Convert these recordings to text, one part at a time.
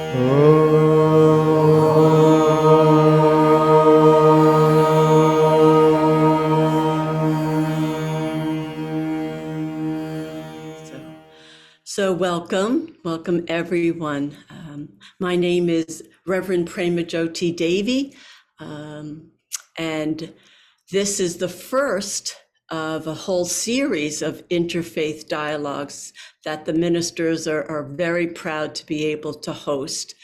So welcome everyone. My name is Reverend Premajyothi Devi, and this is the first of a whole series of interfaith dialogues that the ministers are very proud to be able to host.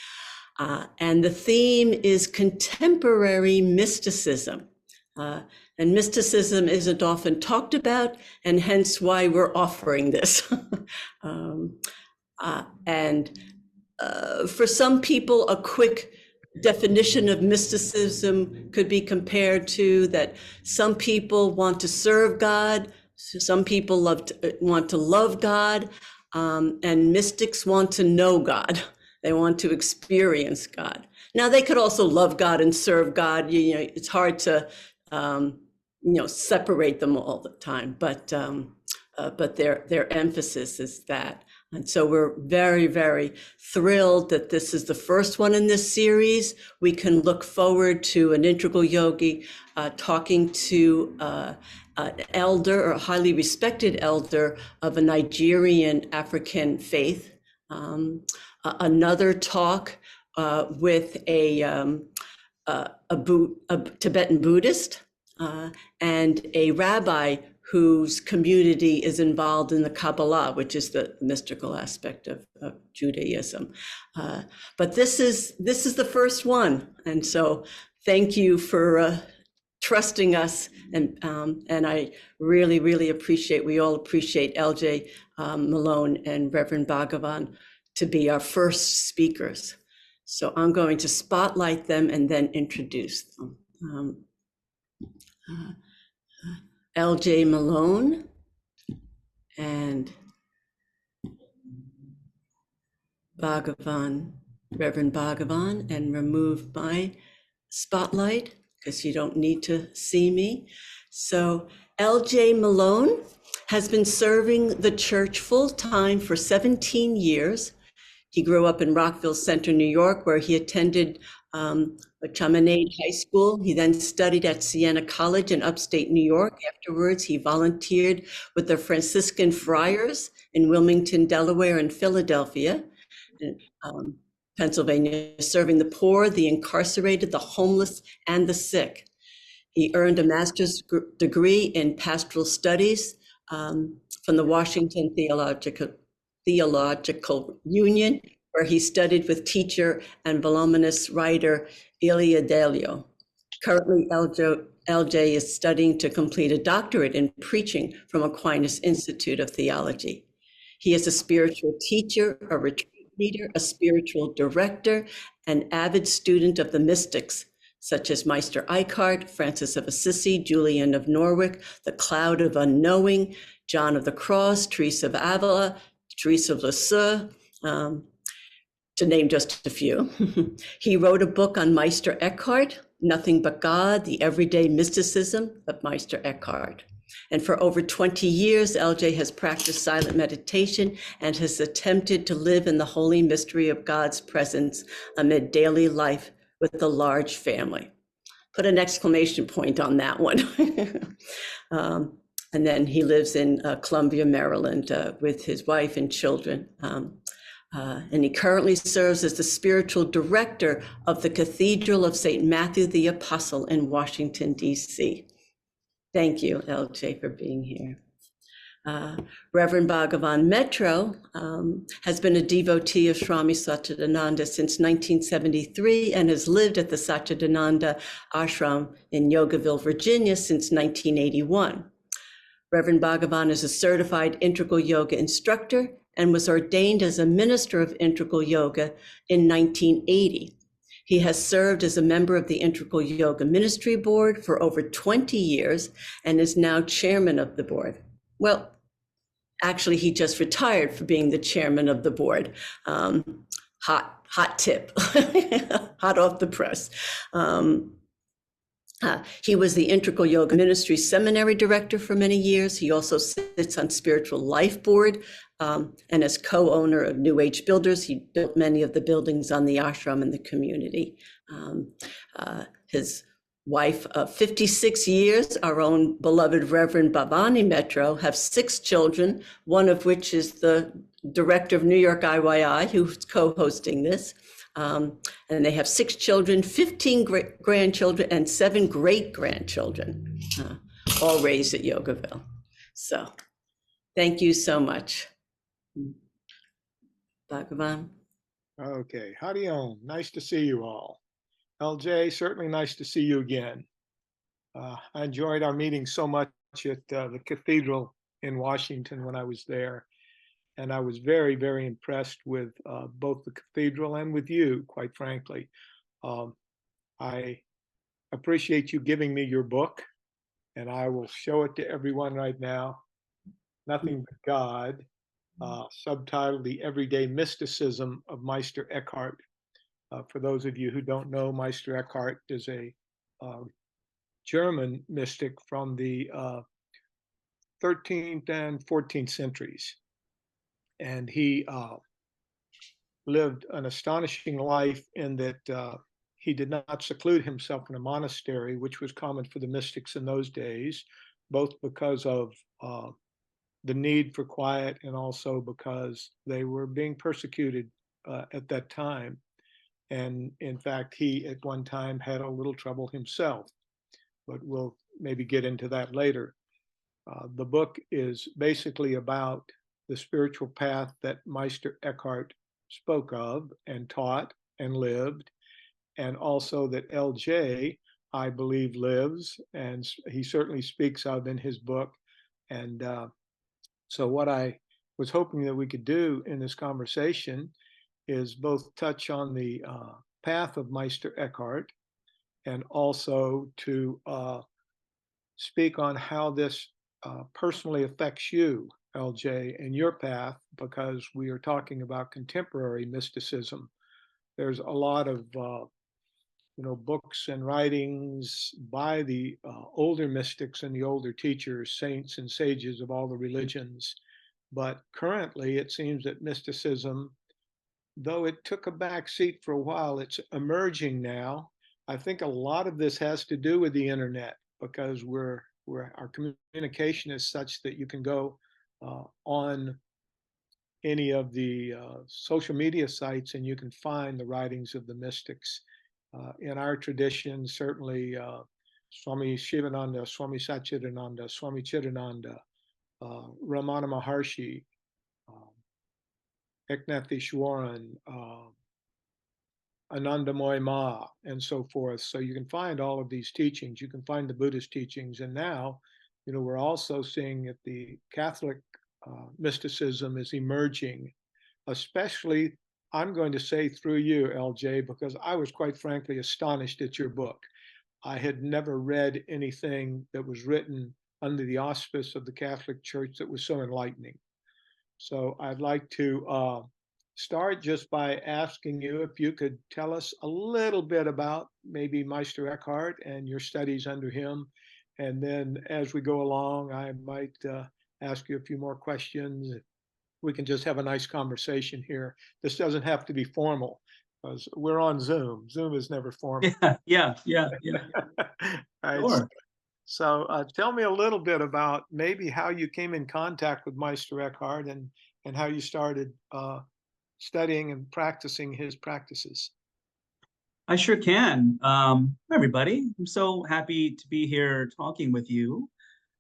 And the theme is contemporary mysticism. And mysticism isn't often talked about, and hence why we're offering this. For some people, a quick definition of mysticism could be compared to that some people want to serve God, some people want to love God, and mystics want to know God. They want to experience God. Now, they could also love God and serve God. You know, it's hard to separate them all the time, but their emphasis is that. And so we're very, very thrilled that this is the first one in this series. We can look forward to an integral yogi talking to an elder, or a highly respected elder of a Nigerian African faith. Another talk with a Tibetan Buddhist and a rabbi whose community is involved in the Kabbalah, which is the mystical aspect of Judaism. But this is the first one, and so thank you for trusting us, and I really appreciate. We all appreciate LJ Milone and Reverend Bhagavan to be our first speakers. So I'm going to spotlight them and then introduce them. LJ Milone and Bhagavan, Reverend Bhagavan, and remove my spotlight because you don't need to see me. So LJ Milone has been serving the church full-time for 17 years. He grew up in Rockville Center, New York, where he attended Chaminade High School. He then studied at Siena College in upstate New York. Afterwards, he volunteered with the Franciscan Friars in Wilmington, Delaware, and Philadelphia, Pennsylvania, serving the poor, the incarcerated, the homeless, and the sick. He earned a master's degree in pastoral studies from the Washington Theological Union, where he studied with teacher and voluminous writer Ilia Delio. Currently, LJ is studying to complete a doctorate in preaching from Aquinas Institute of Theology. He is a spiritual teacher, a retreat leader, a spiritual director, an avid student of the mystics, such as Meister Eckhart, Francis of Assisi, Julian of Norwich, the Cloud of Unknowing, John of the Cross, Teresa of Avila, Teresa of Lisieux, to name just a few. He wrote a book on Meister Eckhart, Nothing But God, The Everyday Mysticism of Meister Eckhart. And for over 20 years, LJ has practiced silent meditation and has attempted to live in the holy mystery of God's presence amid daily life with a large family. Put an exclamation point on that one. And then he lives in Columbia, Maryland, with his wife and children. And he currently serves as the spiritual director of the Cathedral of St. Matthew the Apostle in Washington, D.C. Thank you, LJ, for being here. Reverend Bhagavan Metro has been a devotee of Swami Satchidananda since 1973 and has lived at the Satchidananda Ashram in Yogaville, Virginia since 1981. Reverend Bhagavan is a certified integral yoga instructor and was ordained as a minister of integral yoga in 1980. He has served as a member of the Integral Yoga Ministry Board for over 20 years and is now chairman of the board. Well, actually, he just retired for being the chairman of the board. Hot tip, hot off the press. He was the Integral Yoga Ministry Seminary Director for many years. He also sits on Spiritual Life Board And as co-owner of New Age Builders, he built many of the buildings on the ashram and the community. His wife of 56 years, our own beloved Reverend Bhavani Metro, have 6 children, one of which is the director of New York IYI, who's co-hosting this. And they have 6 children, 15 grandchildren, and 7 great-grandchildren, all raised at Yogaville. So thank you so much. Bhagavan. Okay, Howdy Om. Nice to see you all. LJ, certainly nice to see you again. I enjoyed our meeting so much at the Cathedral in Washington when I was there. And I was very, very impressed with both the Cathedral and with you, quite frankly. I appreciate you giving me your book, and I will show it to everyone right now. Nothing But God, subtitled The Everyday Mysticism of Meister Eckhart. For those of you who don't know, Meister Eckhart is a German mystic from the 13th and 14th centuries. And he lived an astonishing life in that he did not seclude himself in a monastery, which was common for the mystics in those days, both because of the need for quiet and also because they were being persecuted at that time. And in fact, he at one time had a little trouble himself, but we'll maybe get into that later. The book is basically about the spiritual path that Meister Eckhart spoke of and taught and lived, and also that LJ, I believe, lives, and he certainly speaks of in his book. And so what I was hoping that we could do in this conversation is both touch on the path of Meister Eckhart and also to speak on how this personally affects you, LJ, and your path, because we are talking about contemporary mysticism. There's a lot of books and writings by the older mystics and the older teachers, saints and sages of all the religions. But currently, it seems that mysticism, though it took a back seat for a while, it's emerging now. I think a lot of this has to do with the internet, because our communication is such that you can go on any of the social media sites and you can find the writings of the mystics. In our tradition, certainly Swami Shivananda, Swami Satchidananda, Swami Chidananda, Ramana Maharshi, Eknatheshwaran, Anandamoy Ma, and so forth. So you can find all of these teachings. You can find the Buddhist teachings. And now, we're also seeing that the Catholic mysticism is emerging, especially, I'm going to say through you, LJ, because I was quite frankly astonished at your book. I had never read anything that was written under the auspice of the Catholic Church that was so enlightening. So I'd like to start just by asking you if you could tell us a little bit about maybe Meister Eckhart and your studies under him. And then as we go along, I might ask you a few more questions. We can just have a nice conversation here. This doesn't have to be formal, because we're on Zoom. Zoom is never formal. Yeah. Right. Sure. So tell me a little bit about maybe how you came in contact with Meister Eckhart and how you started studying and practicing his practices. I sure can. Everybody, I'm so happy to be here talking with you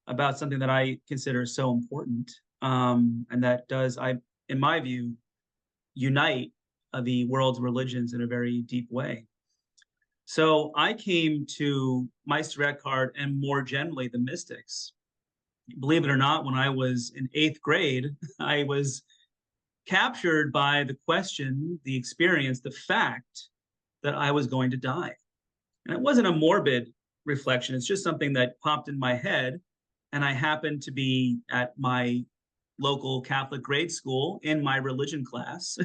about something that I consider so important, and that does, in my view, unite the world's religions in a very deep way. So I came to Meister Eckhart and more generally the mystics. Believe it or not, when I was in 8th grade, I was captured by the question, the experience, the fact that I was going to die. And it wasn't a morbid reflection. It's just something that popped in my head. And I happened to be at my local Catholic grade school in my religion class.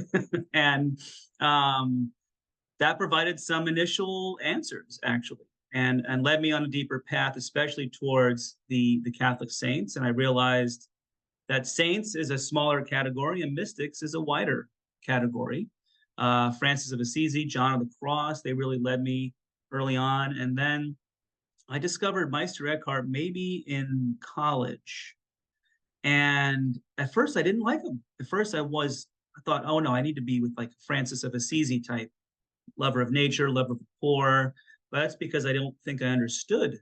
And that provided some initial answers, actually, and led me on a deeper path, especially towards the Catholic saints. And I realized that saints is a smaller category and mystics is a wider category. Francis of Assisi, John of the Cross, they really led me early on. And then I discovered Meister Eckhart maybe in college. And at first I didn't like him. At first I thought, oh no, I need to be with like Francis of Assisi type, lover of nature, lover of the poor. But that's because I don't think I understood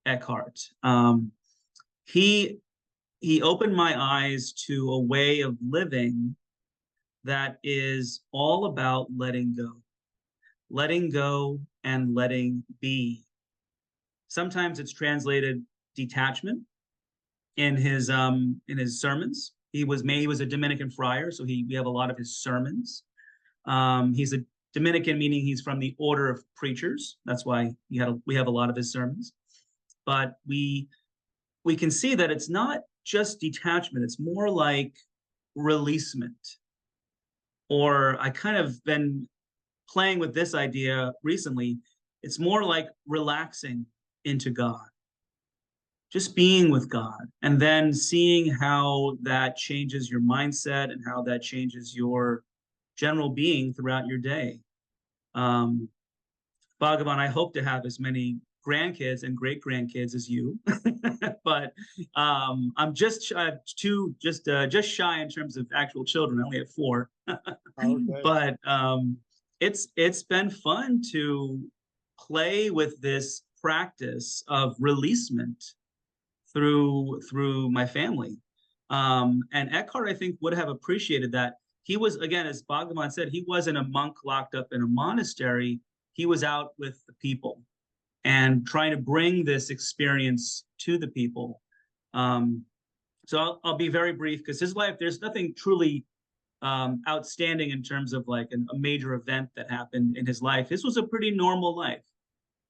Eckhart. He opened my eyes to a way of living that is all about letting go and letting be. Sometimes it's translated detachment in his sermons. He was a Dominican friar, so we have a lot of his sermons. He's a Dominican, meaning he's from the order of preachers. That's why we have a lot of his sermons. But we can see that it's not just detachment, it's more like releasement. Or I kind of been playing with this idea recently. It's more like relaxing into God, just being with God, and then seeing how that changes your mindset and how that changes your general being throughout your day. Bhagavan, I hope to have as many grandkids and great grandkids as you, but I'm just shy in terms of actual children. I only have 4, Okay. but it's been fun to play with this practice of releasement through my family. And Eckhart, I think, would have appreciated that. He was, again, as Bhagavan said, he wasn't a monk locked up in a monastery. He was out with the people and trying to bring this experience to the people. So I'll be very brief, because his life, there's nothing truly outstanding in terms of like a major event that happened in his life. This was a pretty normal life,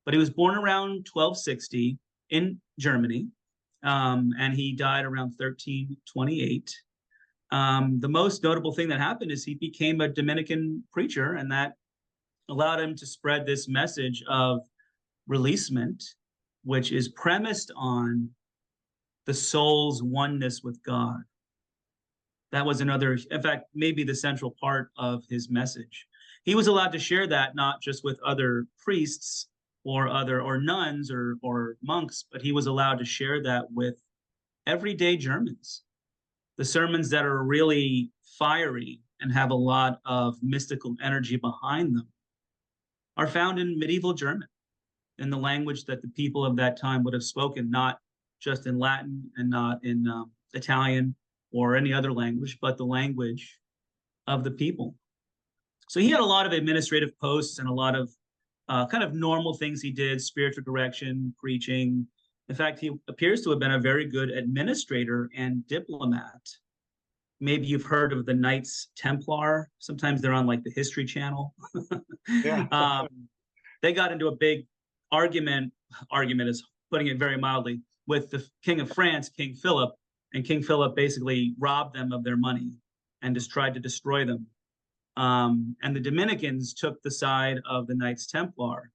but he was born around 1260 in Germany, and he died around 1328. The most notable thing that happened is he became a Dominican preacher, and that allowed him to spread this message of releasement, which is premised on the soul's oneness with God. That was another, in fact, maybe the central part of his message. He was allowed to share that not just with other priests or nuns or monks, but he was allowed to share that with everyday Germans. The sermons that are really fiery and have a lot of mystical energy behind them are found in medieval German, in the language that the people of that time would have spoken, not just in Latin and not in Italian or any other language, but the language of the people. So he had a lot of administrative posts and a lot of kind of normal things he did: spiritual direction, preaching. In fact, he appears to have been a very good administrator and diplomat. Maybe you've heard of the Knights Templar. Sometimes they're on like the History Channel. Yeah. They got into a big argument is putting it very mildly, with the King of France, King Philip, and King Philip basically robbed them of their money and just tried to destroy them. And the Dominicans took the side of the Knights Templar.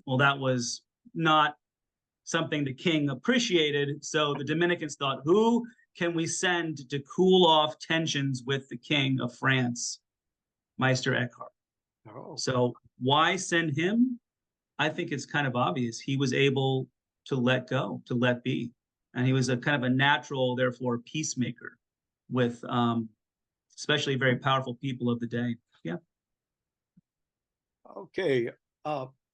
Well, that was not something the king appreciated. So the Dominicans thought, who can we send to cool off tensions with the King of France? Meister Eckhart. Oh. So why send him? I think it's kind of obvious. He was able to let go, to let be. And he was a kind of a natural, therefore, peacemaker with especially very powerful people of the day. Yeah. Okay.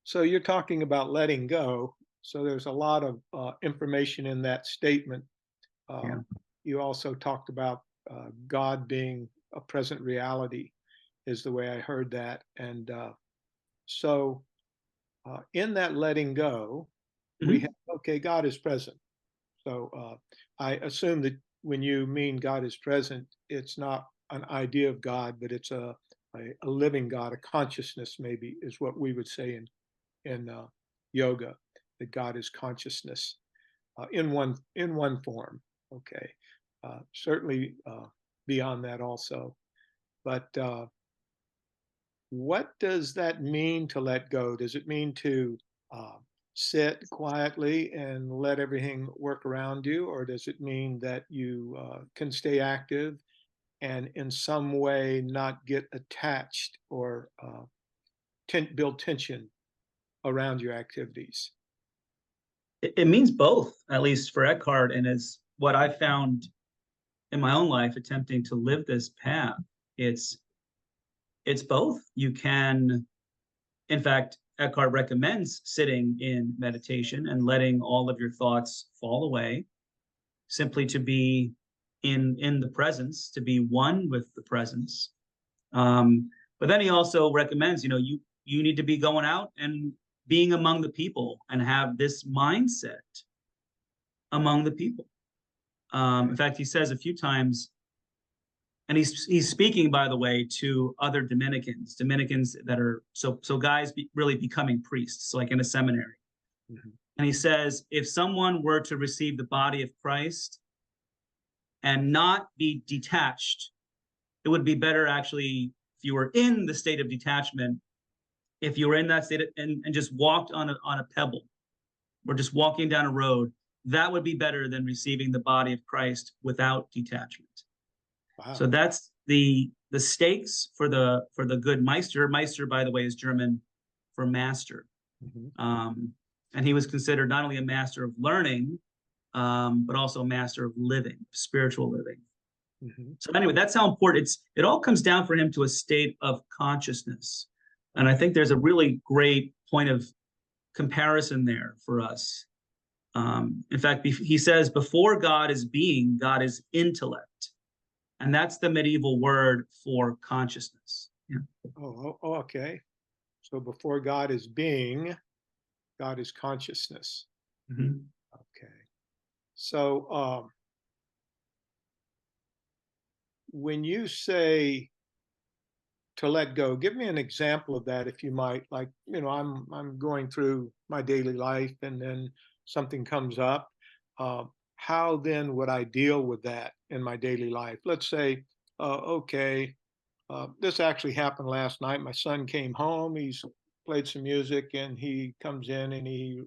So you're talking about letting go. So there's a lot of information in that statement. Yeah. You also talked about God being a present reality, is the way I heard that. And so in that letting go, we have, okay, God is present. So I assume that when you mean God is present, it's not an idea of God, but it's a living God, a consciousness, maybe, is what we would say in yoga, that God is consciousness in one form. Okay, certainly beyond that also. But what does that mean to let go? Does it mean to sit quietly and let everything work around you, or does it mean that you can stay active and in some way not get attached or build tension around your activities? It means both, at least for Eckhart, and is what I found in my own life attempting to live this path. It's both. You can, in fact, Eckhart recommends sitting in meditation and letting all of your thoughts fall away, simply to be in the presence, to be one with the presence. But then he also recommends, you need to be going out and being among the people and have this mindset among the people. In fact, he says a few times, and he's speaking, by the way, to other Dominicans that are guys really becoming priests, like in a seminary. Mm-hmm. And he says, if someone were to receive the body of Christ and not be detached, it would be better actually if you were in the state of detachment, if you were in that state and just walked on a pebble or just walking down a road, that would be better than receiving the body of Christ without detachment. Wow. So that's the stakes for the good Meister. Meister, by the way, is German for master. Mm-hmm. And he was considered not only a master of learning, but also a master of living, spiritual living. Mm-hmm. So anyway, that's how important it all comes down for him to a state of consciousness. And I think there's a really great point of comparison there for us. In fact, he says, before God is being, God is intellect. And that's the medieval word for consciousness. Yeah. Oh, okay. So before God is being, God is consciousness. Mm-hmm. Okay. So when you say to let go, give me an example of that, if you might. Like, I'm going through my daily life and then something comes up. How then would I deal with that in my daily life? Let's say, okay, this actually happened last night. My son came home, he's played some music, and he comes in and he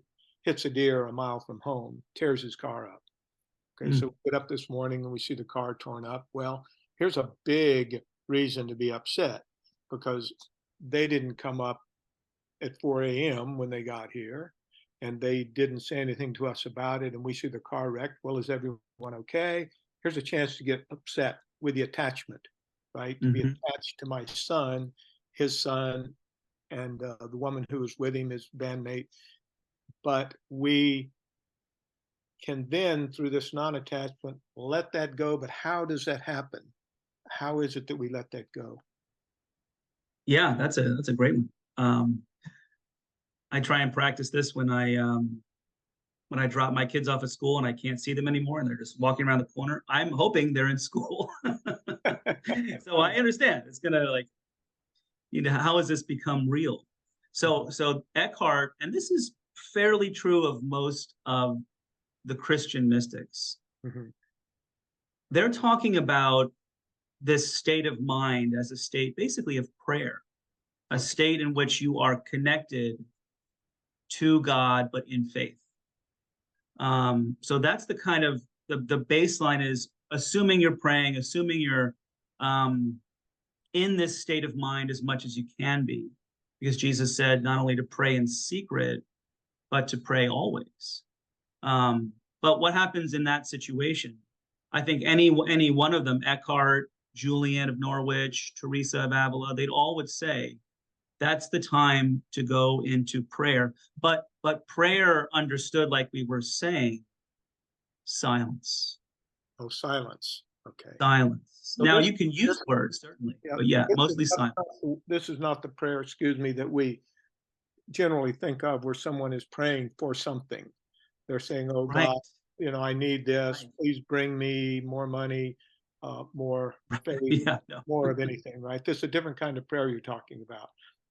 hits a deer a mile from home, tears his car up. Okay, so we get up this morning and we see the car torn up. Well, here's a big reason to be upset, because they didn't come up at 4 a.m. when they got here, and they didn't say anything to us about it, and we see the car wrecked. Well, is everyone okay? Here's a chance to get upset with the attachment, right? To be attached to my son, his son, and the woman who was with him, his bandmate. But we can then, through this non-attachment, let that go. But how does that happen? How is it that we let that go? Yeah, that's a great one. I try and practice this when I drop my kids off at school and I can't see them anymore and they're just walking around the corner. I'm hoping they're in school. So I understand it's gonna, like, how has this become real? So Eckhart, and this is fairly true of most of the Christian mystics, they're talking about this state of mind as a state basically of prayer, a state in which you are connected to God, but in faith. So that's the kind of the baseline is assuming you're praying, assuming you're in this state of mind as much as you can be, because Jesus said not only to pray in secret, but to pray always. But what happens in that situation? I think any one of them, Eckhart, Julian of Norwich, Teresa of Avila, they'd all would say, that's the time to go into prayer. But prayer understood, like we were saying, silence. Oh, silence. Okay. Silence. So now you can use words, certainly, but yeah, mostly silence. This is not the prayer, that we generally think of where someone is praying for something. They're saying, oh, right. God, I need this. Right. Please bring me more money, more faith, more of anything, right? This is a different kind of prayer you're talking about.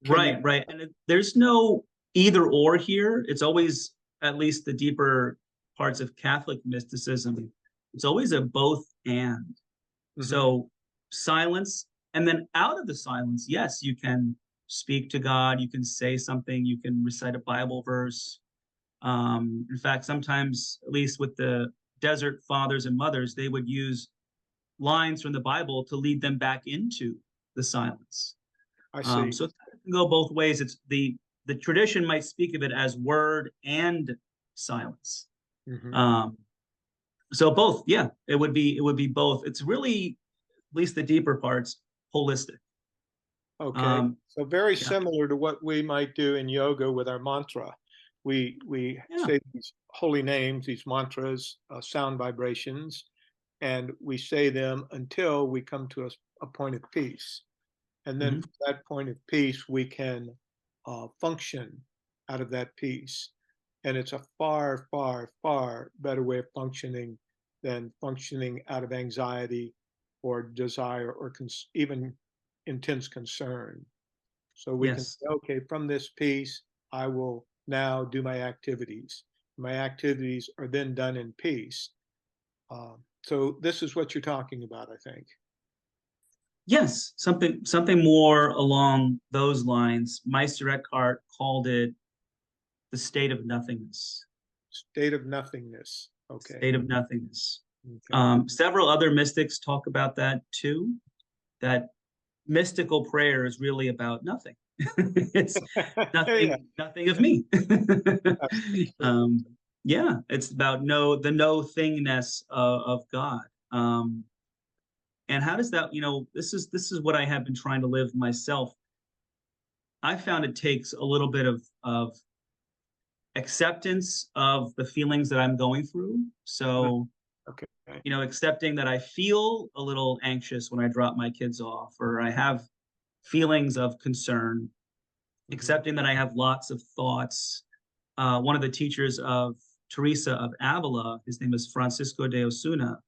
Right. And there's no either or here. It's always, at least the deeper parts of Catholic mysticism, it's always a both and. So silence, and then out of the silence, yes, you can speak to God, you can say something, you can recite a Bible verse, In fact, sometimes, at least with the desert fathers and mothers, they would use lines from the Bible to lead them back into the silence. I see. So it can go both ways. It's the tradition might speak of it as word and silence. So both, yeah, it would be both. It's really, at least the deeper parts, holistic. Okay, so very yeah. similar to what we might do in yoga with our mantra. We say these holy names, these mantras, sound vibrations, and we say them until we come to a point of peace. And then from that point of peace, we can function out of that peace. And it's a far, far, far better way of functioning than functioning out of anxiety or desire or even intense concern. So we can say, okay, from this peace, I will now do my activities. My activities are then done in peace. So this is what you're talking about, I think. Yes, something more along those lines. Meister Eckhart called it the state of nothingness. State of nothingness. Okay. State of nothingness. Okay. Several other mystics talk about that too. That mystical prayer is really about nothing. It's nothing of me. Yeah, it's about the no thingness of God. And how does that, this is what I have been trying to live myself. I found it takes a little bit of acceptance of the feelings that I'm going through. So, okay. Accepting that I feel a little anxious when I drop my kids off, or I have feelings of concern, accepting that I have lots of thoughts. One of the teachers of Teresa of Avila, his name is Francisco de Osuna,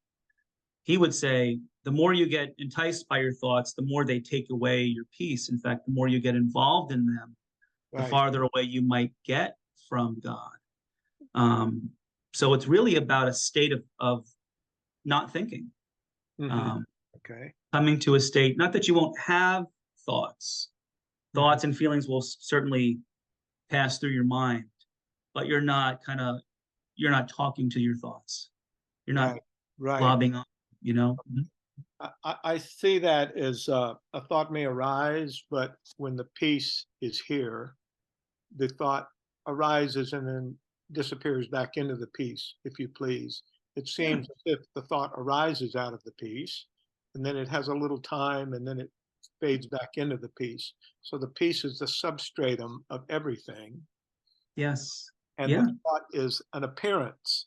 he would say, the more you get enticed by your thoughts, the more they take away your peace. In fact, the more you get involved in them, the farther away you might get from God. So it's really about a state of not thinking. Okay. Coming to a state, not that you won't have thoughts. Thoughts and feelings will certainly pass through your mind, but you're not talking to your thoughts. You're not lobbing on, I see that as a thought may arise, but when the peace is here, the thought arises and then disappears back into the peace, if you please. It seems as if the thought arises out of the peace, and then it has a little time, and then it fades back into the peace. So the peace is the substratum of everything. Yes. And the thought is an appearance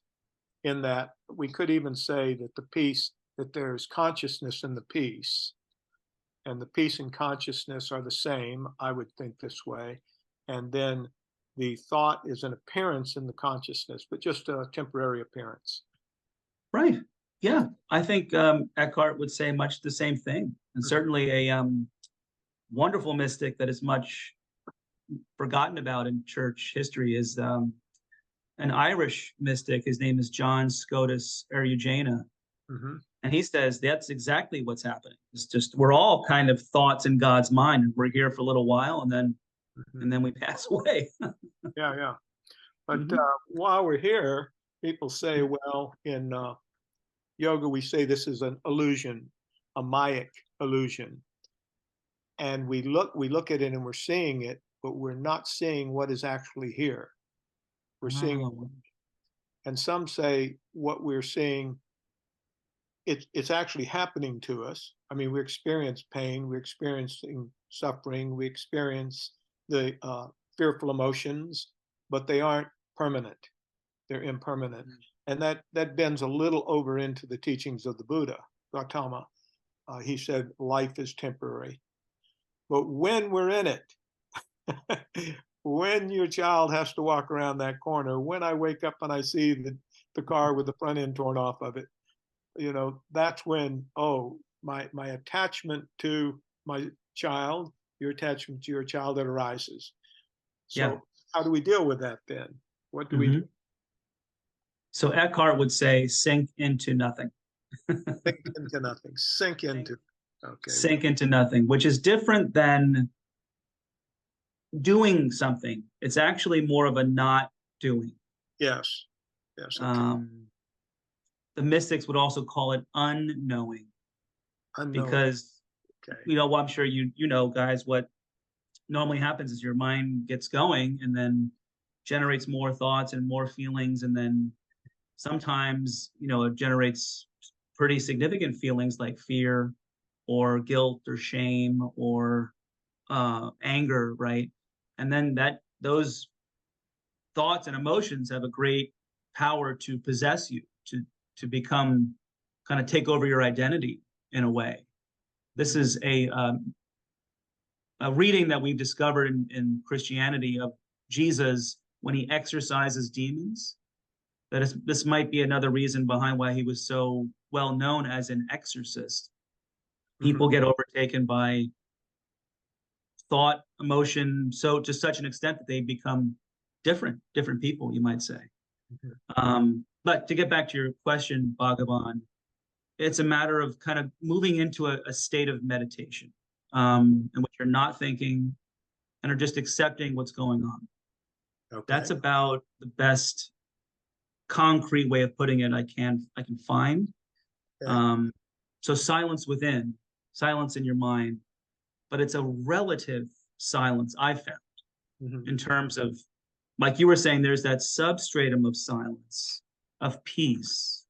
in that. We could even say that the peace, that there's consciousness in the peace, and the peace and consciousness are the same. I would think this way. And then the thought is an appearance in the consciousness, but just a temporary appearance. Right. Yeah. I think Eckhart would say much the same thing. And certainly a wonderful mystic that is much forgotten about in church history is an Irish mystic. His name is John Scotus Eriugena. And he says that's exactly what's happening. It's just we're all kind of thoughts in God's mind, and we're here for a little while, and then we pass away. Yeah. But while we're here, people say, well, in yoga, we say this is an illusion, a Mayic illusion. And we look at it and we're seeing it, but we're not seeing what is actually here. We're seeing, and some say what we're seeing, it's actually happening to us. I mean, we experience pain, we're experiencing suffering, we experience the fearful emotions, but they aren't permanent. They're impermanent. And that bends a little over into the teachings of the Buddha, Gautama. He said life is temporary. But when we're in it, when your child has to walk around that corner, when I wake up and I see the car with the front end torn off of it, that's when, my attachment to my child, your attachment to your child, that arises. So how do we deal with that then? What do we do? So Eckhart would say, sink into nothing. Sink into nothing. Sink into. Okay. Sink into nothing, which is different than doing something. It's actually more of a not doing. Yes. Yes. Okay. The mystics would also call it unknowing, Unknown. because Okay. well, I'm sure you know, guys, what normally happens is your mind gets going and then generates more thoughts and more feelings, and then sometimes it generates pretty significant feelings like fear or guilt or shame or anger, right? And then those thoughts and emotions have a great power to possess you, to become, kind of take over your identity in a way. This is a reading that we've discovered in Christianity of Jesus when he exorcises demons. This might be another reason behind why he was so well known as an exorcist. People get overtaken by thought, emotion, so to such an extent that they become different people, you might say. But to get back to your question, Bhagavan, it's a matter of kind of moving into a state of meditation, in which you're not thinking and are just accepting what's going on. Okay. That's about the best concrete way of putting it I can find. Okay. So silence within, silence in your mind, but it's a relative silence I found, in terms of, like you were saying, there's that substratum of silence, of peace.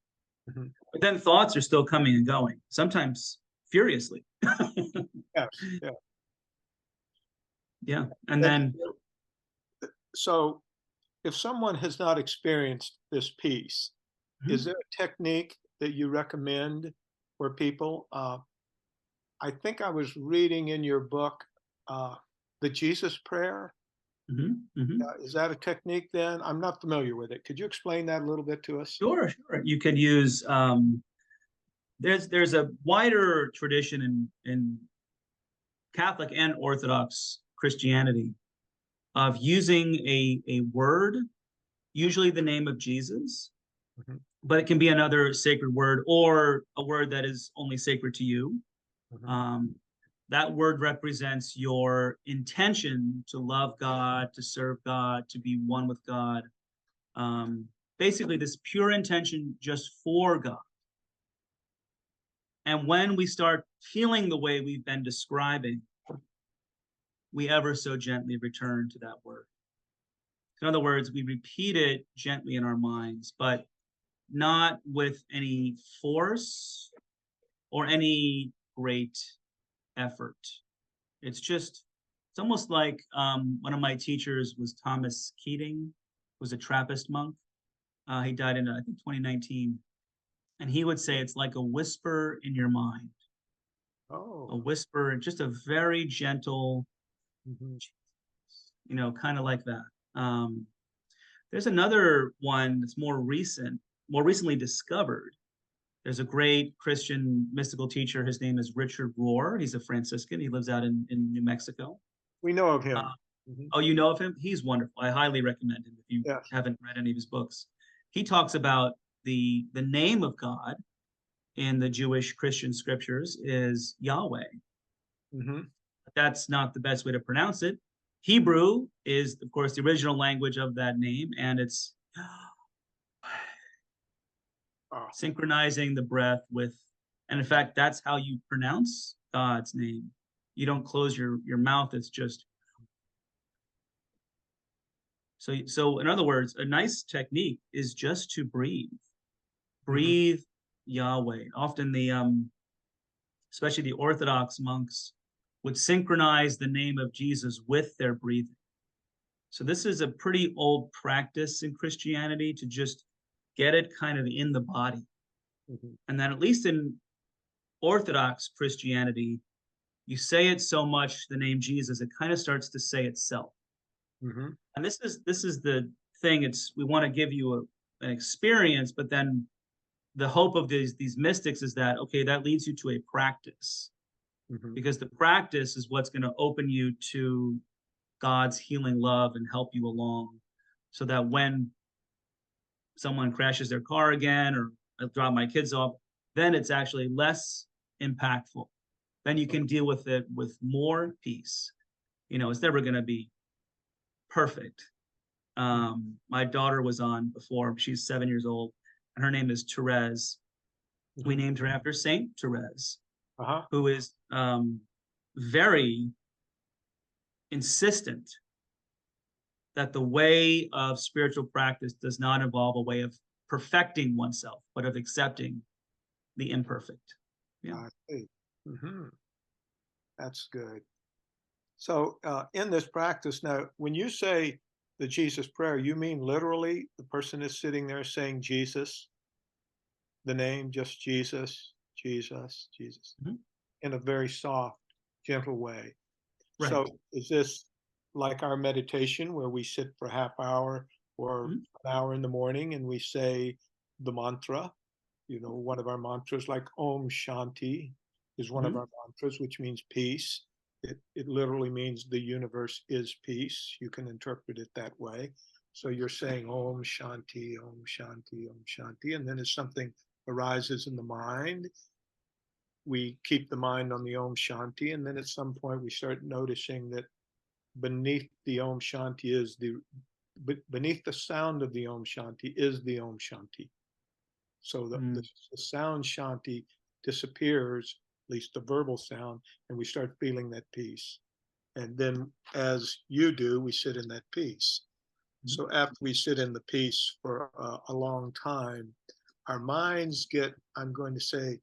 But then thoughts are still coming and going, sometimes furiously. Yes. Yeah. Yeah. And then, So if someone has not experienced this peace, is there a technique that you recommend for people? I think I was reading in your book, the Jesus prayer. Is that a technique then? I'm not familiar with it. Could you explain that a little bit to us? Sure. You could use, there's a wider tradition in Catholic and Orthodox Christianity of using a word, usually the name of Jesus, but it can be another sacred word or a word that is only sacred to you. That word represents your intention to love God, to serve God, to be one with God. Basically, this pure intention just for God. And when we start feeling the way we've been describing, we ever so gently return to that word. In other words, we repeat it gently in our minds, but not with any force or any great effort. It's almost like, one of my teachers was Thomas Keating, was a Trappist monk. He died in, I think, 2019. And he would say it's like a whisper in your mind. A whisper, just a very gentle, kind of like that. There's another one that's more recently discovered. There's a great Christian mystical teacher. His name is Richard Rohr. He's a Franciscan. He lives out in New Mexico. We know of him. Oh, you know of him? He's wonderful. I highly recommend him if you haven't read any of his books. He talks about the name of God in the Jewish Christian scriptures is Yahweh. That's not the best way to pronounce it. Hebrew is, of course, the original language of that name, and it's synchronizing the breath with, and in fact, that's how you pronounce God's name. You don't close your mouth. It's just, so in other words, a nice technique is just to breathe Yahweh. Often especially the Orthodox monks would synchronize the name of Jesus with their breathing. So this is a pretty old practice in Christianity, to just get it kind of in the body. And then, at least in Orthodox Christianity, you say it so much, the name Jesus, it kind of starts to say itself. And this is the thing. We want to give you an experience, but then the hope of these mystics is that, okay, that leads you to a practice, because the practice is what's going to open you to God's healing love and help you along, so that when someone crashes their car again, or I drop my kids off, then it's actually less impactful. Then you can deal with it with more peace. It's never going to be perfect, My daughter was on before. She's 7 years old, and her name is Therese. We named her after Saint Therese, who is very insistent that the way of spiritual practice does not involve a way of perfecting oneself, but of accepting the imperfect. Yeah. I see. That's good. So in this practice now, when you say the Jesus prayer, you mean literally the person is sitting there saying Jesus, the name, just Jesus, Jesus, Jesus, in a very soft, gentle way. Right. So is this like our meditation where we sit for a half hour or an hour in the morning and we say the mantra? You know, one of our mantras, like Om Shanti, is one of our mantras, which means peace. It literally means the universe is peace. You can interpret it that way. So you're saying Om Shanti, Om Shanti, Om Shanti. And then as something arises in the mind, we keep the mind on the Om Shanti. And then at some point we start noticing that beneath the Om Shanti is beneath the sound of the Om Shanti is the Om Shanti. So the sound Shanti disappears, at least the verbal sound, and we start feeling that peace. And then as you do, we sit in that peace. So after we sit in the peace for a long time, our minds get, I'm going to say,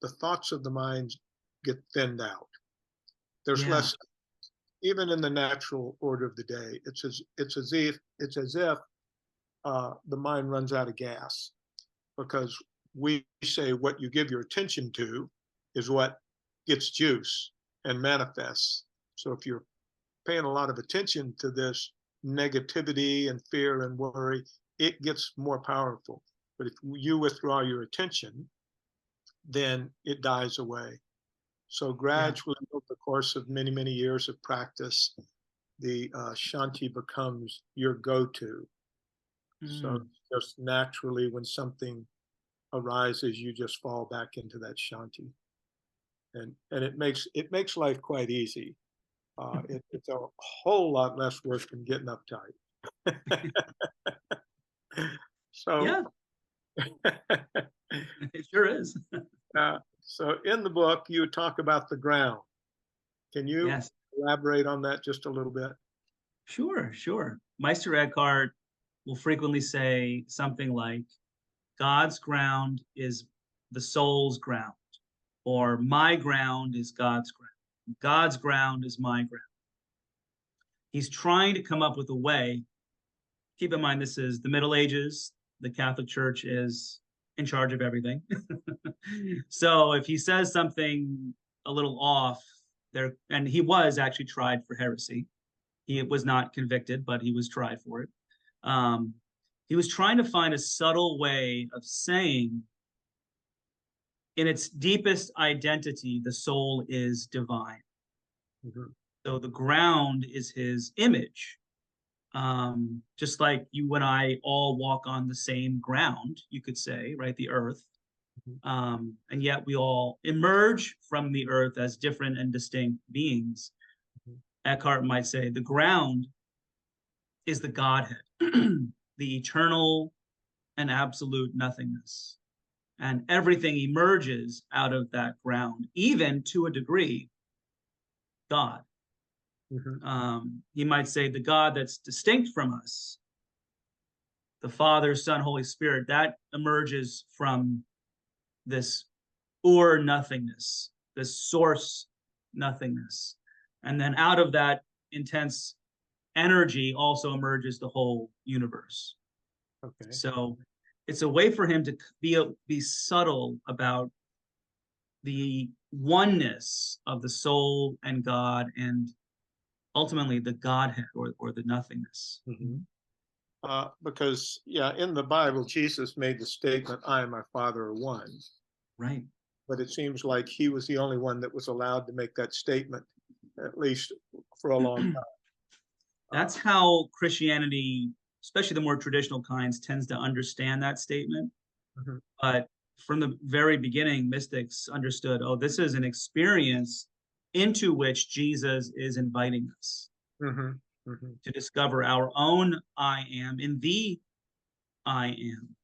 the thoughts of the mind get thinned out. There's less, even in the natural order of the day. It's as if the mind runs out of gas, because we say what you give your attention to is what gets juice and manifests. So if you're paying a lot of attention to this negativity and fear and worry, it gets more powerful. But if you withdraw your attention, then it dies away. So gradually, over the course of many, many years of practice, the Shanti becomes your go-to. So just naturally, when something arises, you just fall back into that Shanti. And it makes life quite easy. It's a whole lot less work than getting uptight. So it sure is. So in the book, you talk about the ground. Can you elaborate on that just a little bit? Sure. Meister Eckhart will frequently say something like, God's ground is the soul's ground, or my ground is God's ground. God's ground is my ground. He's trying to come up with a way. Keep in mind, this is the Middle Ages. The Catholic Church is in charge of everything. So if he says something a little off there, and he was actually tried for heresy. He was not convicted, but he was tried for it. He was trying to find a subtle way of saying, in its deepest identity, the soul is divine. So the ground is his image. Just like you and I all walk on the same ground, you could say, right? The earth. And yet we all emerge from the earth as different and distinct beings. Eckhart might say the ground is the Godhead, the eternal and absolute nothingness. And everything emerges out of that ground, even to a degree, God. He might say the God that's distinct from us, the Father, Son, Holy Spirit, that emerges from this nothingness, this source nothingness. And then out of that intense energy also emerges the whole universe. So it's a way for him to be subtle about the oneness of the soul and God, and ultimately the Godhead or the nothingness. Because in the Bible, Jesus made the statement, I and my Father are one. Right. But it seems like he was the only one that was allowed to make that statement, at least for a long time. That's how Christianity, especially the more traditional kinds, tends to understand that statement. But from the very beginning, mystics understood, this is an experience into which Jesus is inviting us. to discover our own I am in the I am.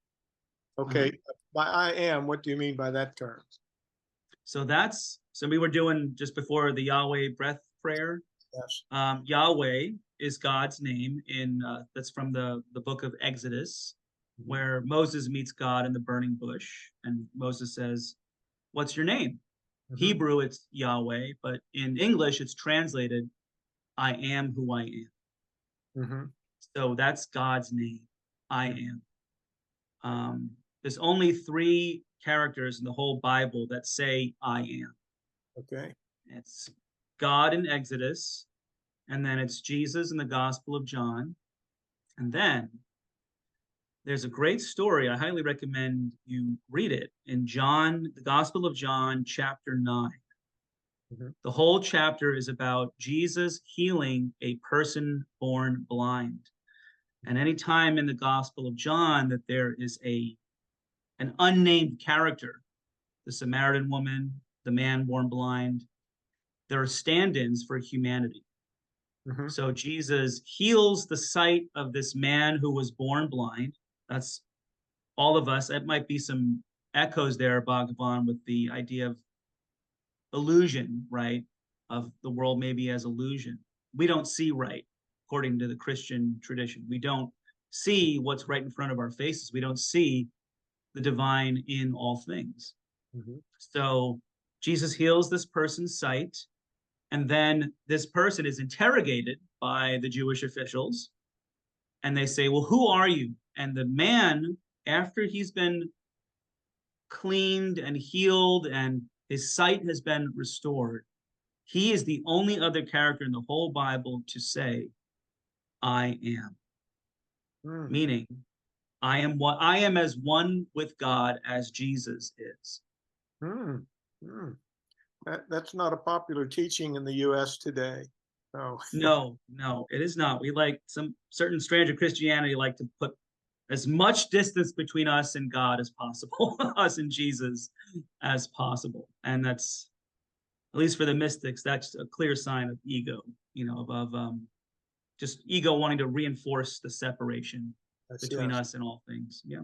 Okay. By I am, what do you mean by that term? So we were doing just before the Yahweh breath prayer. Yes. Yahweh is God's name that's from the book of Exodus, where Moses meets God in the burning bush, and Moses says, "What's your name?" Hebrew, it's Yahweh, but in English, it's translated, "I am who I am." So that's God's name, I am. There's only 3 characters in the whole Bible that say I am. Okay. It's God in Exodus, and then it's Jesus in the Gospel of John. And then there's a great story. I highly recommend you read it in John, the Gospel of John, chapter 9. The whole chapter is about Jesus healing a person born blind. And any time in the Gospel of John that there is an unnamed character, the Samaritan woman, the man born blind, there are stand-ins for humanity. So Jesus heals the sight of this man who was born blind. That's all of us. That might be some echoes there, Bhagavan, with the idea of illusion, right? Of the world maybe as illusion. We don't see right, according to the Christian tradition. We don't see what's right in front of our faces. We don't see the divine in all things. So Jesus heals this person's sight, and then this person is interrogated by the Jewish officials, and they say, "Well, who are you?" And the man, after he's been cleaned and healed and his sight has been restored, he is the only other character in the whole Bible to say, "I am." Meaning, I am as one with God as Jesus is. That's not a popular teaching in the U.S. today. No, it is not. We like some certain strands of Christianity like to put as much distance between us and God as possible, us and Jesus as possible. And that's, at least for the mystics, that's a clear sign of ego, of just ego wanting to reinforce the separation between us and all things. Yeah.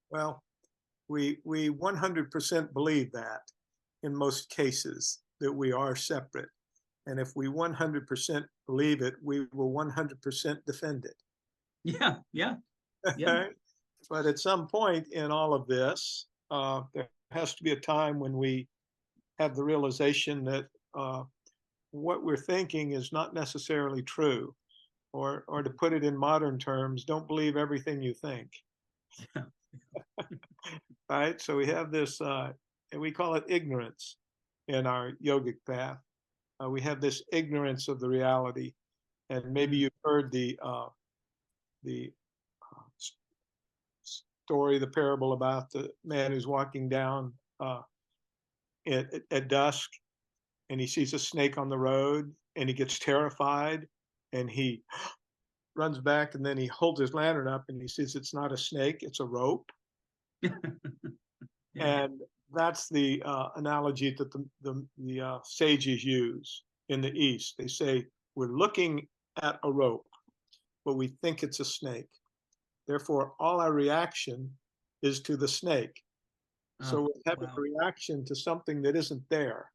Well, we 100% believe that in most cases, that we are separate. And if we 100% believe it, we will 100% defend it. Yeah. But at some point in all of this, there has to be a time when we have the realization that what we're thinking is not necessarily true. Or to put it in modern terms, don't believe everything you think. Right? So we have this, and we call it ignorance in our yogic path. We have this ignorance of the reality. And maybe you've heard the story, the parable about the man who's walking down at dusk, and he sees a snake on the road, and he gets terrified, and he runs back, and then he holds his lantern up, and he sees it's not a snake, it's a rope. And that's the analogy that the sages use in the East. They say, we're looking at a rope, but we think it's a snake. Therefore, all our reaction is to the snake. So we're having a reaction to something that isn't there.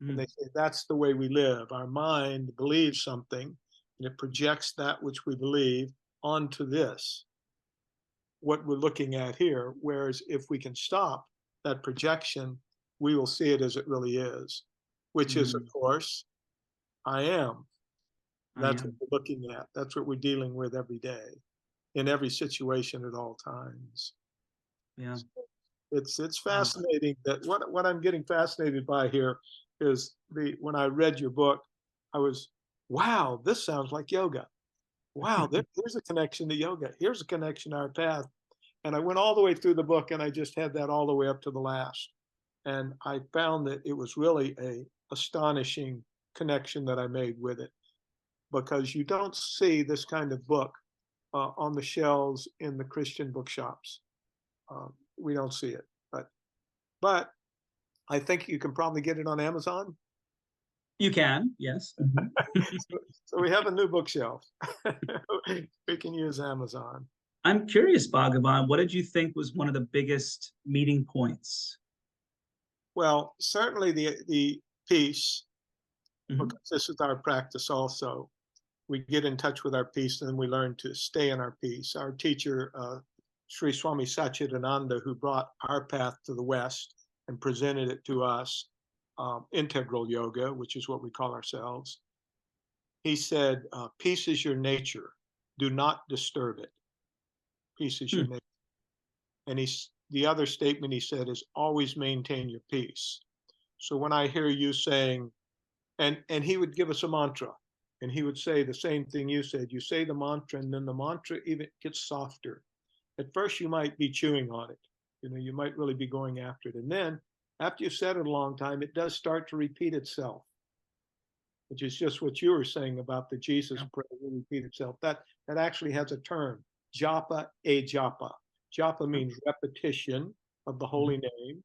And they say that's the way we live. Our mind believes something, and it projects that which we believe onto this, what we're looking at here. Whereas if we can stop that projection, we will see it as it really is, which is, of course, I am. That's what we're looking at. That's what we're dealing with every day, in every situation at all times. Yeah. It's fascinating that what I'm getting fascinated by here is when I read your book, I was, wow, this sounds like yoga. Wow, there's a connection to yoga. Here's a connection to our path. And I went all the way through the book, and I just had that all the way up to the last. And I found that it was really a astonishing connection that I made with it, because you don't see this kind of book on the shelves in the Christian bookshops. We don't see it, but I think you can probably get it on Amazon. You can, yes. So we have a new bookshelf. We can use Amazon. I'm curious, Bhagavan, what did you think was one of the biggest meeting points? Well, certainly the peace, Mhm. because this is our practice also. We get in touch with our peace and then we learn to stay in our peace. Our teacher, Sri Swami Satchidananda, who brought our path to the West and presented it to us, integral yoga, which is what we call ourselves. He said, peace is your nature. Do not disturb it. Peace is your nature. And the other statement he said is always maintain your peace. So when I hear you saying, and he would give us a mantra, and he would say the same thing you said. You say the mantra, and then the mantra even gets softer. At first, you might be chewing on it. You might really be going after it. And then after you've said it a long time, it does start to repeat itself, which is just what you were saying about the Jesus prayer will repeat itself. That actually has a term, japa e japa. Japa means repetition of the holy name,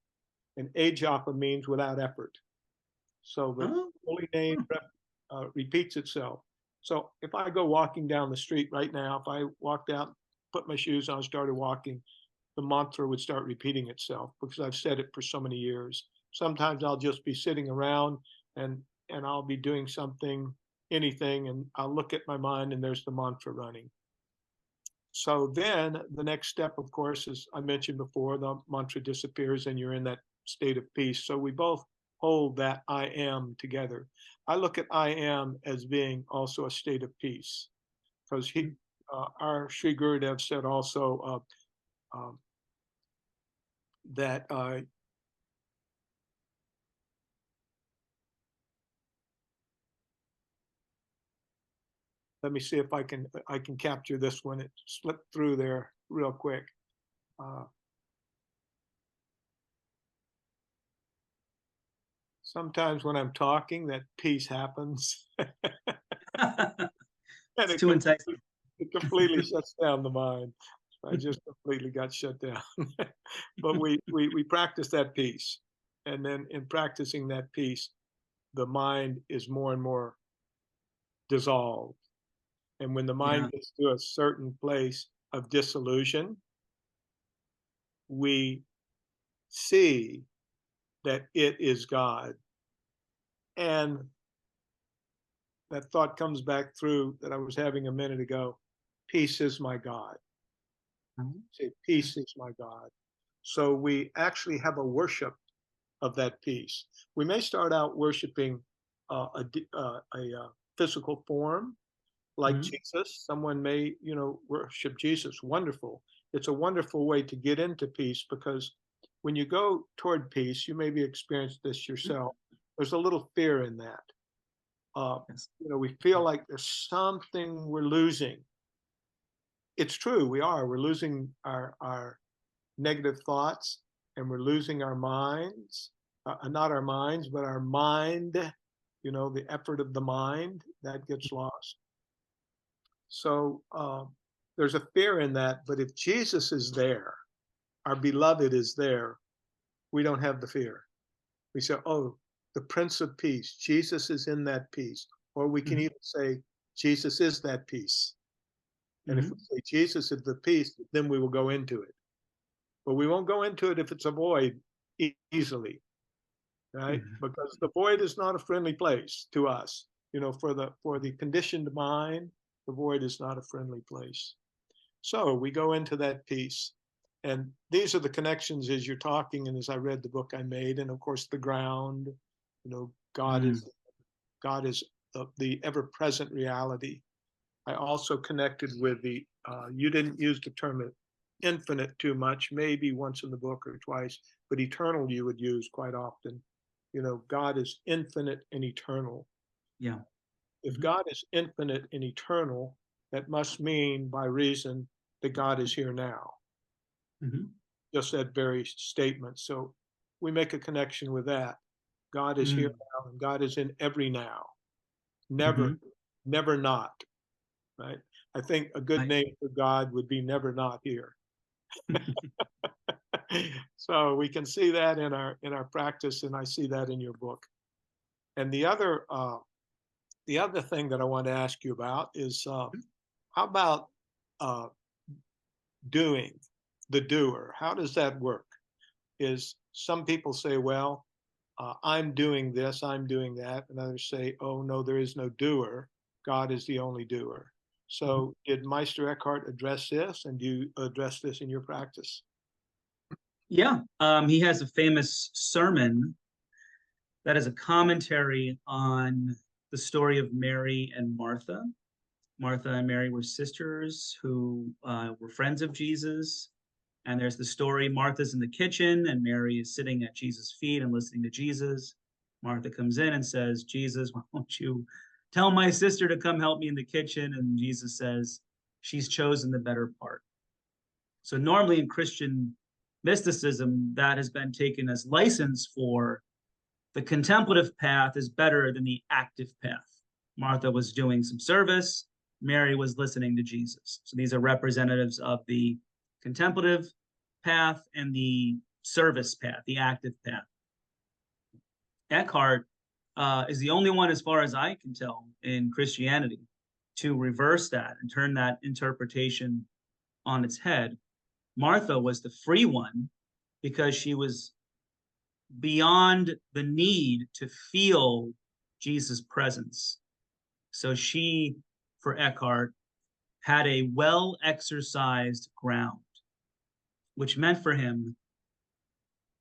and e japa means without effort. So the holy name repeats itself. So if I go walking down the street right now, if I walked out, put my shoes on, started walking, the mantra would start repeating itself because I've said it for so many years. Sometimes I'll just be sitting around and I'll be doing something, anything, and I'll look at my mind and there's the mantra running. So then the next step, of course, as I mentioned before, the mantra disappears and you're in that state of peace. So we both hold that I am together. I look at I am as being also a state of peace, because our Sri Gurudev said also that let me see if I can capture this one. It slipped through there real quick. Sometimes when I'm talking, that peace happens. And It's too enticing. it completely shuts down the mind. I just completely got shut down. But we practice that peace. And then in practicing that peace, the mind is more and more dissolved. And when the mind gets to a certain place of dissolution, we see that it is God. And that thought comes back through that I was having a minute ago. Peace is my God. Say, peace is my God. So we actually have a worship of that peace. We may start out worshiping a physical form, like Jesus. Someone may, worship Jesus. Wonderful. It's a wonderful way to get into peace, because when you go toward peace, you maybe experienced this yourself. There's a little fear in that. We feel like there's something we're losing. It's true, we are. We're losing our negative thoughts, and we're losing our minds. Not our minds, but our mind. The effort of the mind, that gets lost. So there's a fear in that. But if Jesus is there, our beloved is there, we don't have the fear. We say, oh, the Prince of Peace, Jesus is in that peace. Or we can even say, Jesus is that peace. And if we say Jesus is the peace, then we will go into it. But we won't go into it if it's a void easily, right? Because the void is not a friendly place to us. For the conditioned mind, the void is not a friendly place. So we go into that peace. And these are the connections as you're talking and as I read the book I made. And of course, the ground, God is the ever-present reality. I also connected with you didn't use the term infinite too much, maybe once in the book or twice, but eternal you would use quite often. God is infinite and eternal. Yeah. If God is infinite and eternal, that must mean by reason that God is here now. Just that very statement. So we make a connection with that. God is here now, and God is in every now. Never not, right? I think a good name for God would be never not here. So we can see that in our practice, and I see that in your book. And the other thing that I want to ask you about is how about uh, doing, the doer? How does that work? Is some people say, well, I'm doing this, I'm doing that, and others say, oh no, there is no doer. God is the only doer. So did Meister Eckhart address this, and do you address this in your practice? Yeah, he has a famous sermon that is a commentary on the story of Mary and Martha. Martha and Mary were sisters who were friends of Jesus. And there's the story, Martha's in the kitchen and Mary is sitting at Jesus' feet and listening to Jesus. Martha comes in and says, Jesus, why don't you tell my sister to come help me in the kitchen? And Jesus says, she's chosen the better part. So normally in Christian mysticism, that has been taken as license for the contemplative path is better than the active path. Martha was doing some service. Mary was listening to Jesus. So these are representatives of the contemplative path and the service path, the active path. Eckhart is the only one, as far as I can tell, in Christianity to reverse that and turn that interpretation on its head. Martha was the free one because she was beyond the need to feel Jesus' presence. So she, for Eckhart, had a well-exercised ground, which meant for him,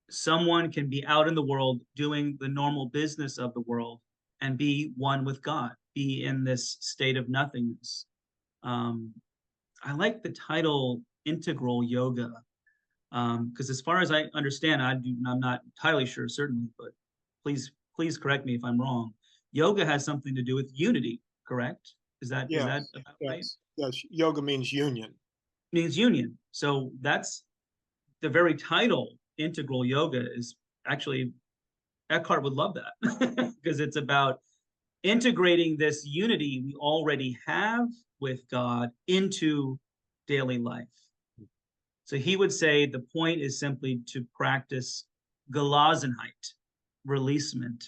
someone can be out in the world doing the normal business of the world and be one with God, be in this state of nothingness. I like the title integral yoga, because as far as I understand, I'm not entirely sure, certainly, but please correct me if I'm wrong. Yoga has something to do with unity, correct? Is that Yes, right? yes, yes. Yoga means union. Means union. So that's the very title, integral yoga, is actually, Eckhart would love that because it's about integrating this unity we already have with God into daily life. So he would say the point is simply to practice Gelassenheit, releasement.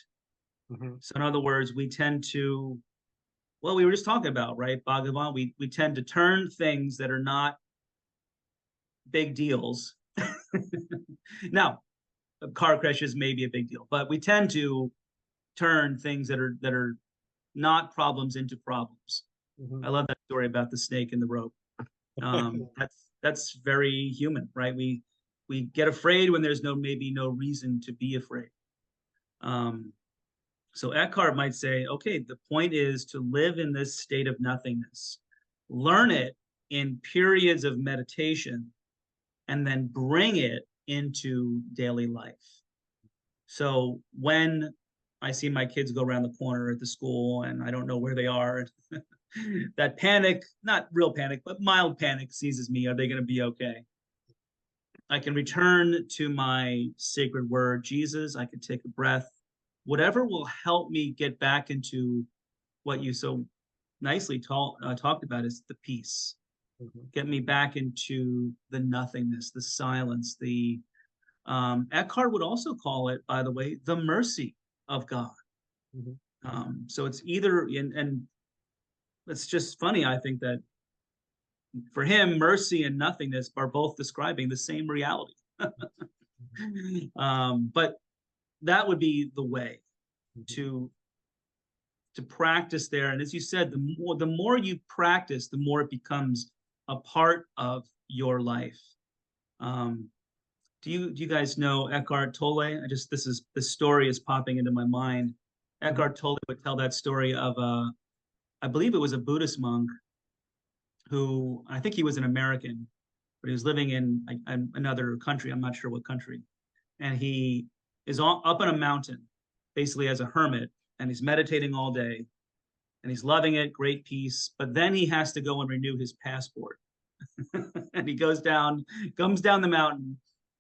Mm-hmm. So in other words, we tend to, well, we were just talking about, right, Bhagavan, we tend to turn things that are not big deals. Now, car crashes may be a big deal, but we tend to turn things that are not problems into problems. Mm-hmm. I love that story about the snake and the rope. That's very human, right? We get afraid when there's maybe no reason to be afraid. So Eckhart might say, okay, the point is to live in this state of nothingness, learn it in periods of meditation, and then bring it into daily life. So when I see my kids go around the corner at the school and I don't know where they are, that panic, not real panic, but mild panic seizes me. Are they going to be okay? I can return to my sacred word, Jesus. I can take a breath. Whatever will help me get back into what you so nicely talked about is the peace. Mm-hmm. Get me back into the nothingness, the silence, the Eckhart would also call it, by the way, the mercy of God. Mm-hmm. So it's either, and it's just funny, I think, that for him, mercy and nothingness are both describing the same reality. But that would be the way to practice there. And as you said, the more you practice, the more it becomes a part of your life. Do you guys know Eckhart Tolle? This story is popping into my mind. Eckhart Tolle would tell that story of I believe it was a Buddhist monk who, I think he was an American, but he was living in another country. I'm not sure what country. And he is up on a mountain, basically as a hermit, and he's meditating all day, and he's loving it, great peace. But then he has to go and renew his passport. And he comes down the mountain,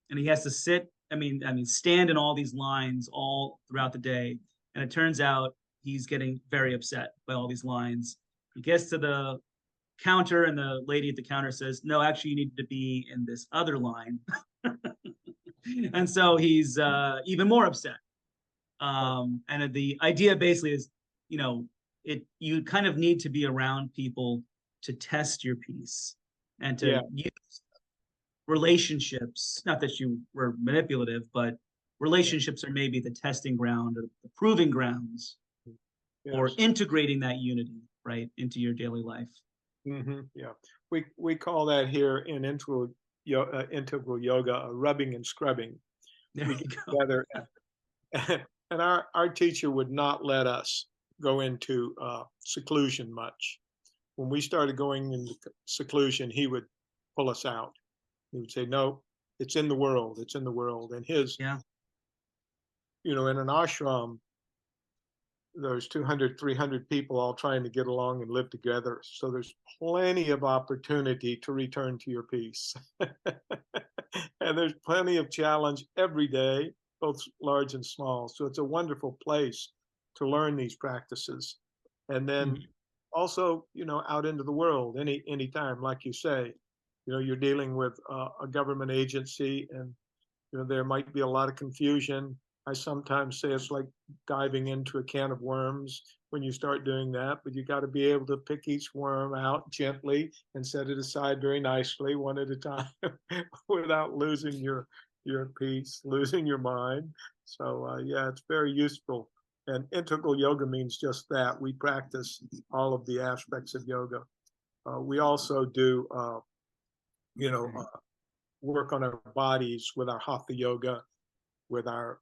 and he has to stand in all these lines all throughout the day. And it turns out he's getting very upset by all these lines. He gets to the counter, and the lady at the counter says, no, actually, you need to be in this other line. And so he's even more upset. And the idea basically is, you kind of need to be around people to test your peace and to use relationships. Not that you were manipulative, but relationships are maybe the testing ground or the proving grounds for integrating that unity, right, into your daily life. Yeah, we call that here in integral yoga rubbing and scrubbing. There we you get go. together, and our teacher would not let us go into seclusion much. When we started going into seclusion, he would pull us out. He would say, "No, it's in the world. It's in the world." And his, in an ashram, there's 200, 300 people all trying to get along and live together. So there's plenty of opportunity to return to your peace. And there's plenty of challenge every day, both large and small. So it's a wonderful place to learn these practices. And then also, out into the world, anytime, like you say, you're dealing with a government agency, and there might be a lot of confusion. I sometimes say it's like diving into a can of worms when you start doing that, but you got to be able to pick each worm out gently and set it aside very nicely, one at a time, without losing your peace, losing your mind. So it's very useful. And integral yoga means just that. We practice all of the aspects of yoga. We also do, work on our bodies with our hatha yoga, with our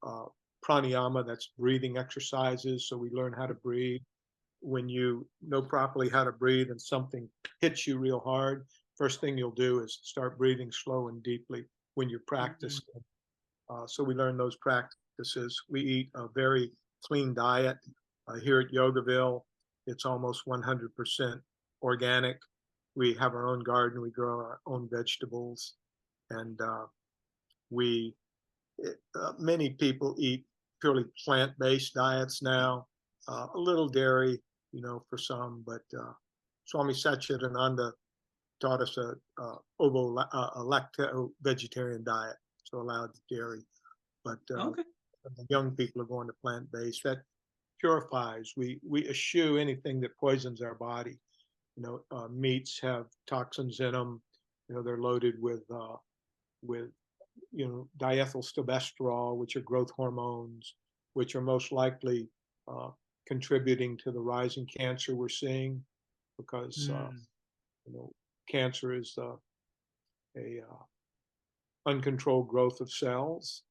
pranayama, that's breathing exercises. So we learn how to breathe. When you know properly how to breathe and something hits you real hard, first thing you'll do is start breathing slow and deeply when you practice. So we learn those practices. We eat a very clean diet. Here at Yogaville, it's almost 100% organic. We have our own garden. We grow our own vegetables. And many people eat purely plant-based diets now, a little dairy, for some, but Swami Satchidananda taught us a lacto-vegetarian diet, so allowed dairy. But the young people are going to plant-based. That purifies. We eschew anything that poisons our body. Meats have toxins in them. They're loaded with diethylstilbestrol, which are growth hormones, which are most likely contributing to the rise in cancer we're seeing, because cancer is a uncontrolled growth of cells,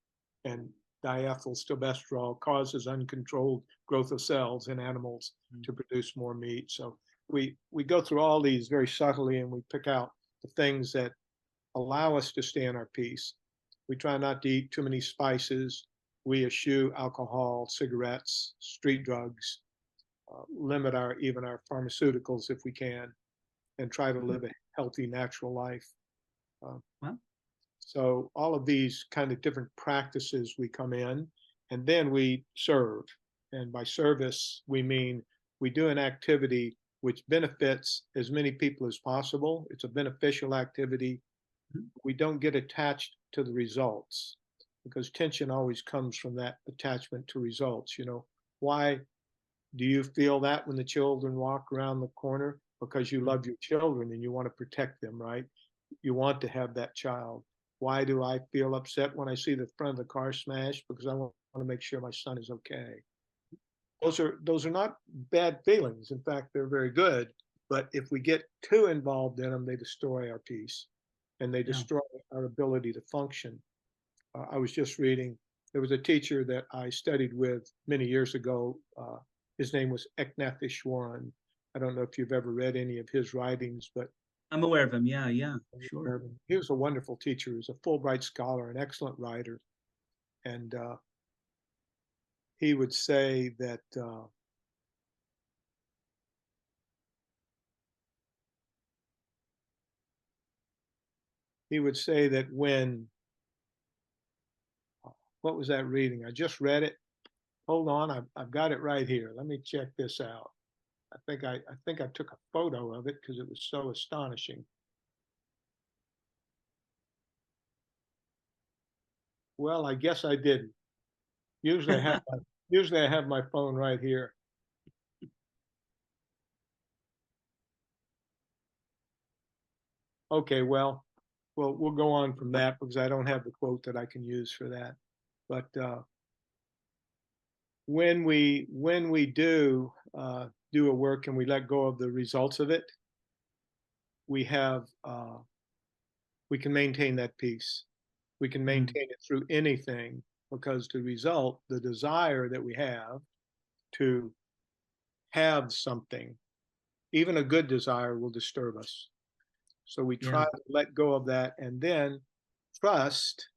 and diethylstilbestrol causes uncontrolled growth of cells in animals to produce more meat. So we go through all these very subtly, and we pick out the things that allow us to stay in our peace. We try not to eat too many spices. We eschew alcohol, cigarettes, street drugs, limit even our pharmaceuticals if we can, and try to live a healthy, natural life. So all of these kind of different practices, we come in, and then we serve. And by service, we mean we do an activity which benefits as many people as possible. It's a beneficial activity. We don't get attached to the results, because tension always comes from that attachment to results. Why do you feel that when the children walk around the corner? Because you love your children and you want to protect them, right? You want to have that child. Why do I feel upset when I see the front of the car smashed? Because I want to make sure my son is okay. Those are not bad feelings. In fact, they're very good. But if we get too involved in them, they destroy our peace, and they destroy our ability to function. I was just reading, there was a teacher that I studied with many years ago. His name was Eknatheshwaran. I don't know if you've ever read any of his writings, but I'm aware of him. Yeah, sure. He was a wonderful teacher. He was a Fulbright scholar, an excellent writer. And he would say that when, what was that reading? I just read it. Hold on, I've got it right here. Let me check this out. I think I took a photo of it because it was so astonishing. Well, I guess I didn't. Usually I have my Usually I have my phone right here. Okay, well, we'll go on from that because I don't have the quote that I can use for that. But when we do a work and we let go of the results of it, we have we can maintain that peace. We can maintain it through anything because the result, the desire that we have to have something, even a good desire, will disturb us. So we try Yeah. to let go of that and then trust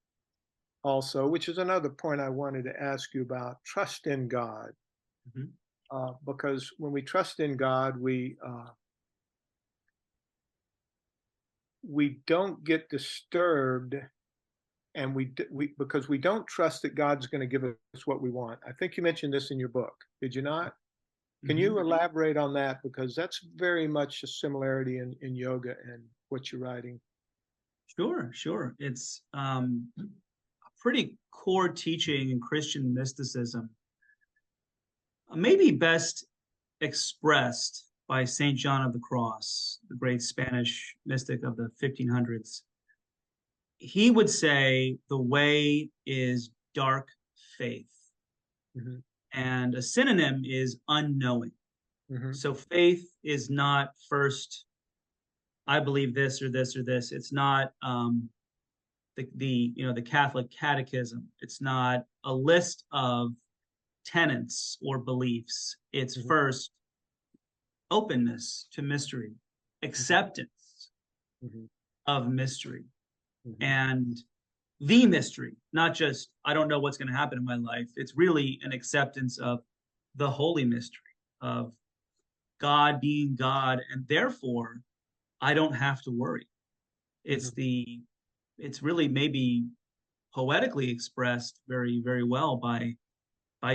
also, which is another point I wanted to ask you about, trust in God. Mhm. Because when we trust in God, we don't get disturbed, and we because we don't trust that God's going to give us what we want. I think you mentioned this in your book, did you not? Can Mhm. you elaborate on that? Because that's very much a similarity in yoga and what you're writing. Sure, sure. It's a pretty core teaching in Christian mysticism, maybe best expressed by Saint John of the Cross, the great Spanish mystic of the 1500s. He would say the way is dark faith, Hmm. and a synonym is unknowing. Hmm. So faith is not first, I believe this or this or this. It's not the Catholic catechism. It's not a list of tenets or beliefs. It's Hmm. first openness to mystery, acceptance Hmm. of mystery, Hmm. and the mystery, not just, I don't know what's going to happen in my life. It's really an acceptance of the holy mystery of God being God, and therefore I don't have to worry. Hmm. It's the, it's really maybe poetically expressed very, very well by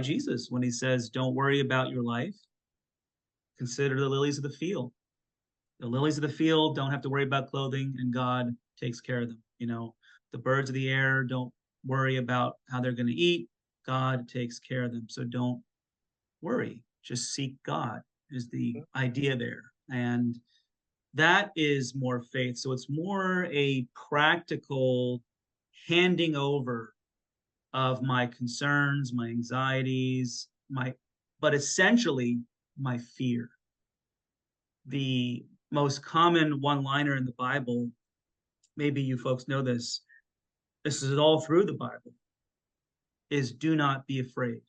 Jesus when he says, "Don't worry about your life. Consider the lilies of the field. The lilies of the field don't have to worry about clothing, and God takes care of them. The birds of the air don't worry about how they're going to eat. God takes care of them. So don't worry. Just seek God," is the idea there. And that is more faith. So it's more a practical handing over of my concerns, my anxieties, but essentially my fear. The most common one-liner in the Bible, maybe you folks know this is all through the Bible, is "do not be afraid."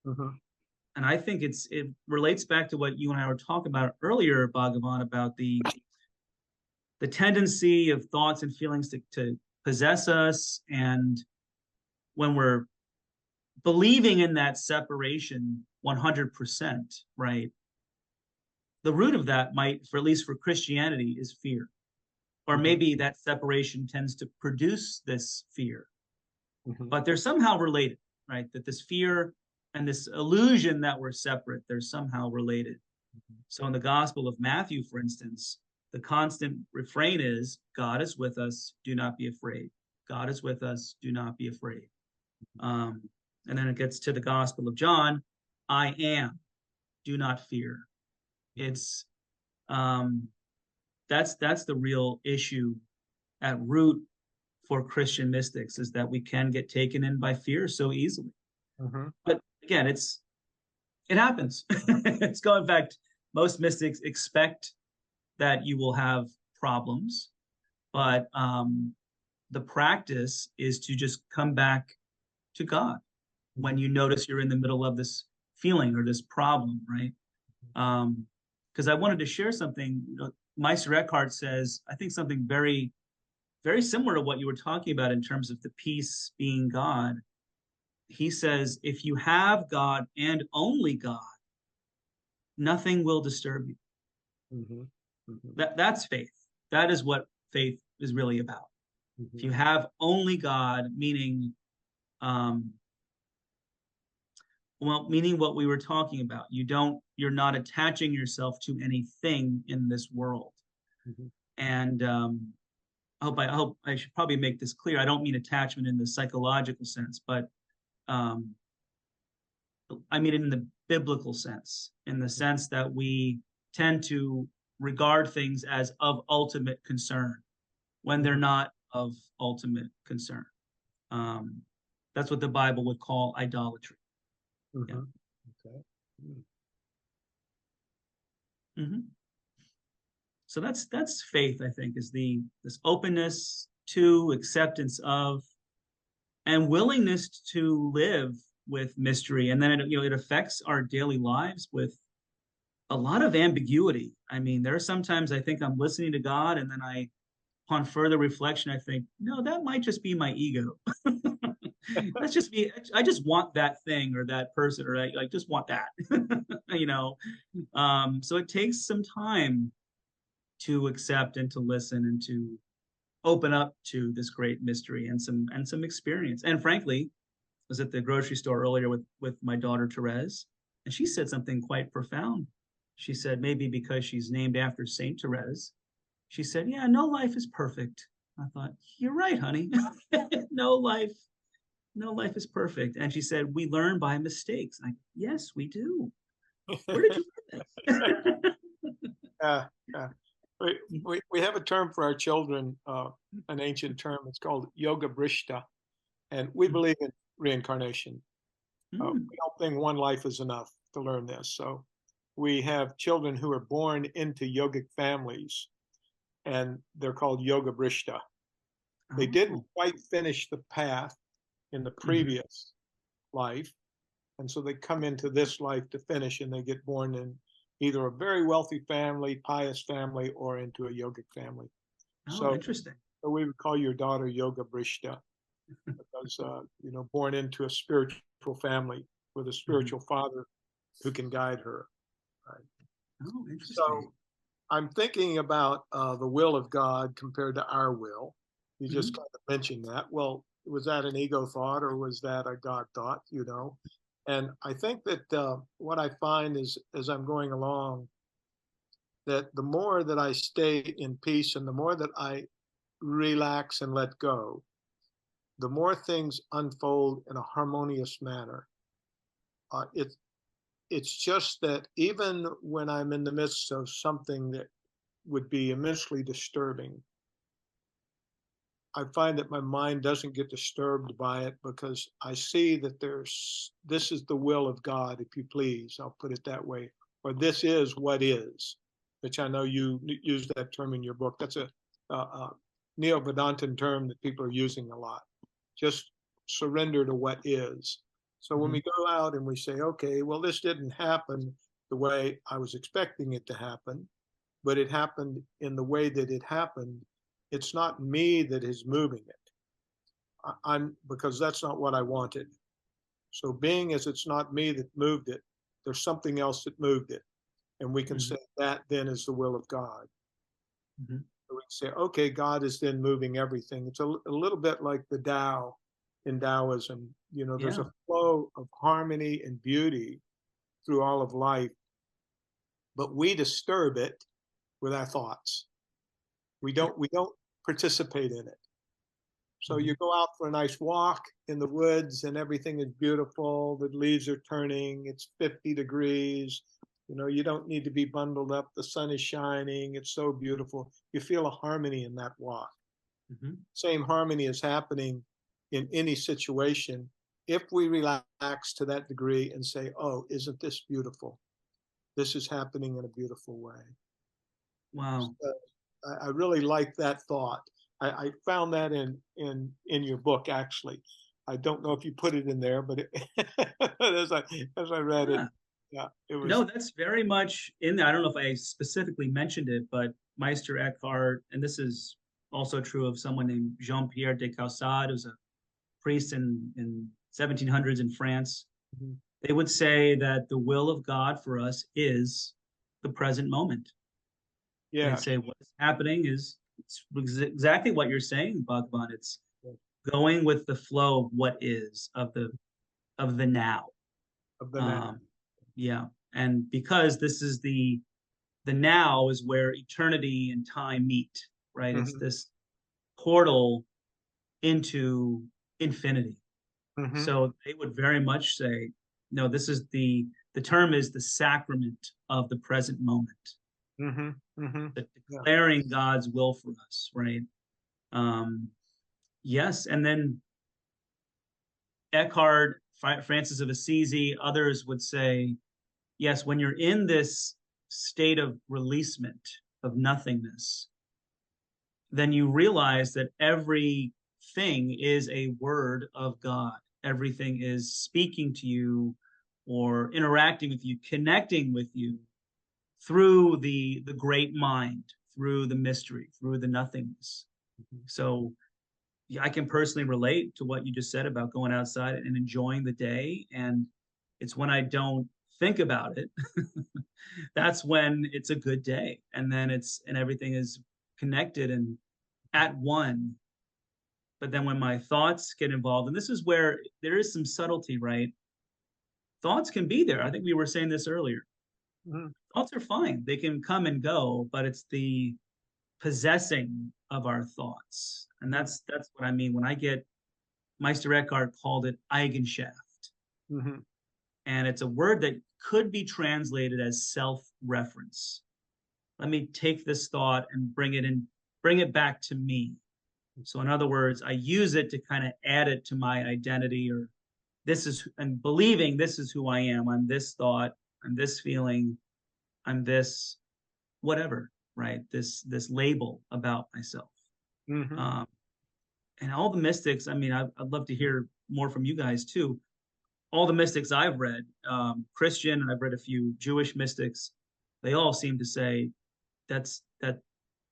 Hmm. And I think it relates back to what you and I were talking about earlier, Bhagavan, about the tendency of thoughts and feelings to possess us. And when we're believing in that separation 100%, right? The root of that might, for at least for Christianity, is fear. Or Hmm. maybe that separation tends to produce this fear, Hmm. but they're somehow related, right? That this fear and this illusion that we're separate, they're somehow related. So in the Gospel of Matthew, for instance, the constant refrain is, "God is with us, do not be afraid. God is with us, do not be afraid." Um, and then it gets to the Gospel of John, "I am, do not fear." It's um, that's the real issue at root for Christian mystics, is that we can get taken in by fear so easily. Hmm. But again, it happens. It's going back. Most mystics expect that you will have problems, but the practice is to just come back to God when you notice you're in the middle of this feeling or this problem, right? Because I wanted to share something. Meister Eckhart says, I think something very, very similar to what you were talking about in terms of the peace being God. He says, if you have God and only God, nothing will disturb you. Hmm. Hmm. That's faith. That is what faith is really about. If Hmm. you have only God, meaning, um, well, meaning what we were talking about. You're not attaching yourself to anything in this world. Hmm. And I hope I should probably make this clear. I don't mean attachment in the psychological sense, but um, I mean in the biblical sense, in the sense that we tend to regard things as of ultimate concern when they're not of ultimate concern. That's what the Bible would call idolatry. Mm-hmm. Yeah. Okay. Mm-hmm. So that's faith, I think, is this openness to, acceptance of, and willingness to live with mystery. And then it affects our daily lives with a lot of ambiguity. I mean, there are sometimes I think I'm listening to God, and then upon further reflection, I think, no, that might just be my ego. That's just me. I just want that thing or that person, or I just want that. So it takes some time to accept and to listen and to open up to this great mystery and some experience. And frankly, I was at the grocery store earlier with my daughter Therese, and she said something quite profound. She said, maybe because she's named after Saint Therese, she said, yeah, no life is perfect. I thought, you're right, honey. no life is perfect. And she said, we learn by mistakes. Yes, we do. Where did you learn this? Yeah. We have a term for our children, an ancient term. It's called yoga brishta, and we believe in reincarnation. We don't think one life is enough to learn this. So we have children who are born into yogic families, and they're called yoga brishta. They didn't quite finish the path in the previous life, and so they come into this life to finish, and they get born in either a very wealthy family, pious family, or into a yogic family. So interesting. So we would call your daughter Yoga Brishta because, born into a spiritual family with a spiritual father who can guide her. Right? Oh, interesting. So I'm thinking about the will of God compared to our will. You just kind of mentioned that. Well, was that an ego thought or was that a God thought, And I think that what I find is as I'm going along, that the more that I stay in peace and the more that I relax and let go, the more things unfold in a harmonious manner. It's just that even when I'm in the midst of something that would be immensely disturbing, I find that my mind doesn't get disturbed by it because I see that this is the will of God, if you please, I'll put it that way, or this is what is, which I know you use that term in your book. That's a Neo-Vedantin term that people are using a lot. Just surrender to what is. So when we go out and we say, okay, well, this didn't happen the way I was expecting it to happen, but it happened in the way that it happened. It's not me that is moving it. Because that's not what I wanted. So being as it's not me that moved it, there's something else that moved it. And we can say that then is the will of God. So we can say, okay, God is then moving everything. It's a little bit like the Tao in Taoism. There's a flow of harmony and beauty through all of life, but we disturb it with our thoughts. We don't participate in it. So you go out for a nice walk in the woods and everything is beautiful. The leaves are turning. It's 50 degrees. You don't need to be bundled up. The sun is shining. It's so beautiful. You feel a harmony in that walk. Same harmony is happening in any situation if we relax to that degree and say, oh, isn't this beautiful? This is happening in a beautiful way. Wow. So I really like that thought. I found that in your book, actually. I don't know if you put it in there, but as I read it, it was. No, that's very much in there. I don't know if I specifically mentioned it, but Meister Eckhart, and this is also true of someone named Jean-Pierre de Caussade, who's a priest in 1700s in France. They would say that the will of God for us is the present moment. Yeah. They'd say what's happening is it's exactly what you're saying, Bhagavan. It's going with the flow of what is, of the now. Of the now. Yeah. And because this is the now is where eternity and time meet, right? It's this portal into infinity. So they would very much say, no, this is the term is the sacrament of the present moment, the declaring God's will for us, right? Yes, and then Eckhart, Francis of Assisi, others would say, yes, when you're in this state of releasement, of nothingness, then you realize that everything is a word of God. Everything is speaking to you or interacting with you, connecting with you through the great mind, through the mystery, through the nothingness. So yeah, I can personally relate to what you just said about going outside and enjoying the day. And it's when I don't think about it, that's when it's a good day. And then everything is connected and at one. But then when my thoughts get involved, and this is where there is some subtlety, right? Thoughts can be there. I think we were saying this earlier. Thoughts are fine. They can come and go, but it's the possessing of our thoughts. And that's what I mean when I get, Meister Eckhart called it Eigenschaft. And it's a word that could be translated as self-reference. Let me take this thought and bring it back to me. So in other words, I use it to kind of add it to my identity, or and believing this is who I am. I'm this thought, I'm this feeling, I'm this whatever, right? This label about myself. And all the mystics, I mean, I'd love to hear more from you guys too. All the mystics I've read, Christian, and I've read a few Jewish mystics, they all seem to say that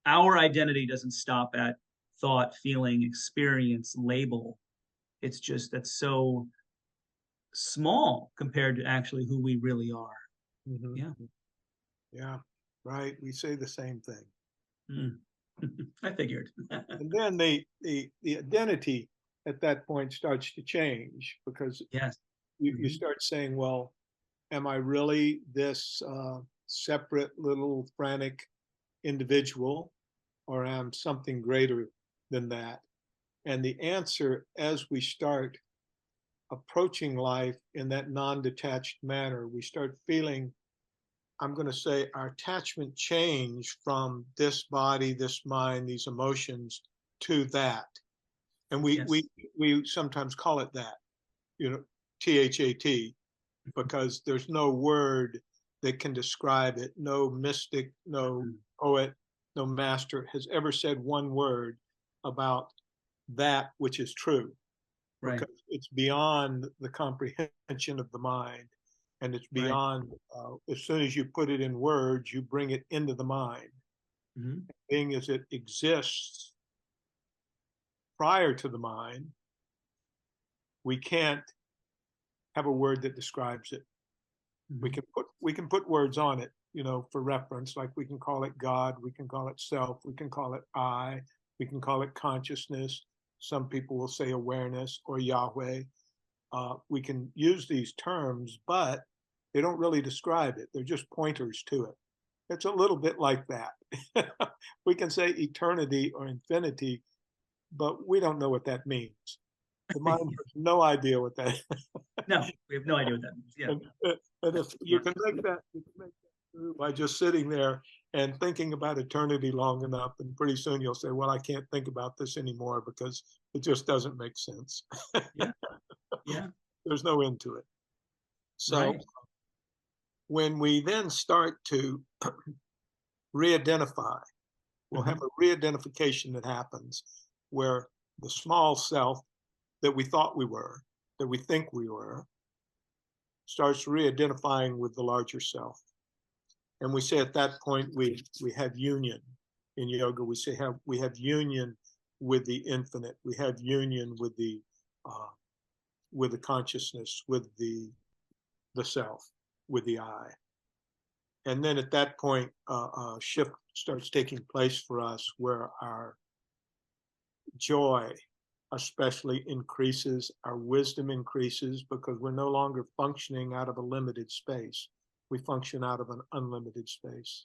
our identity doesn't stop at thought, feeling, experience, label. It's just that's so small compared to actually who we really are. Yeah, right. We say the same thing. I figured. And then the identity at that point starts to change, because yes, you start saying, well, am I really this separate little frantic individual, or am something greater than that? And the answer, as we start approaching life in that non-detached manner, we start feeling, I'm going to say, our attachment change from this body, this mind, these emotions to that. And we sometimes call it that, THAT, because there's no word that can describe it. No mystic, no poet, no master has ever said one word about that which is true, because it's beyond the comprehension of the mind. And it's beyond, as soon as you put it in words, you bring it into the mind. Being as it exists prior to the mind, we can't have a word that describes it. We can put words on it, for reference, like we can call it God, we can call it self, we can call it I, we can call it consciousness. Some people will say awareness or Yahweh. We can use these terms, but they don't really describe it. They're just pointers to it. It's a little bit like that. We can say eternity or infinity, but we don't know what that means. The mind has no idea what that is. No, we have no idea what that means. Yeah. And if you can make that through by just sitting there and thinking about eternity long enough, and pretty soon you'll say, well, I can't think about this anymore because it just doesn't make sense. Yeah. There's no end to it. So when we then start to re-identify, we'll have a re-identification that happens where the small self that we thought we were, that we think we were, starts re-identifying with the larger self. And we say at that point, we have union. In yoga, we say we have union with the infinite. We have union with the consciousness, with the self, with the I. And then at that point, a shift starts taking place for us where our joy especially increases, our wisdom increases, because we're no longer functioning out of a limited space. We function out of an unlimited space.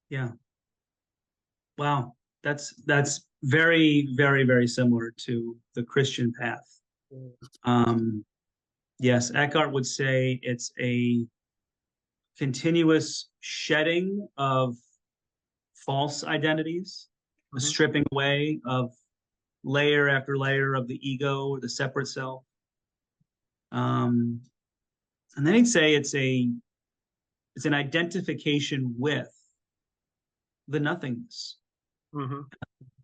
Yeah. Wow. That's very, very, very similar to the Christian path. Yes, Eckhart would say it's a continuous shedding of false identities, a Mhm. stripping away of layer after layer of the ego or the separate self. And then he'd say it's an identification with the nothingness. Mhm.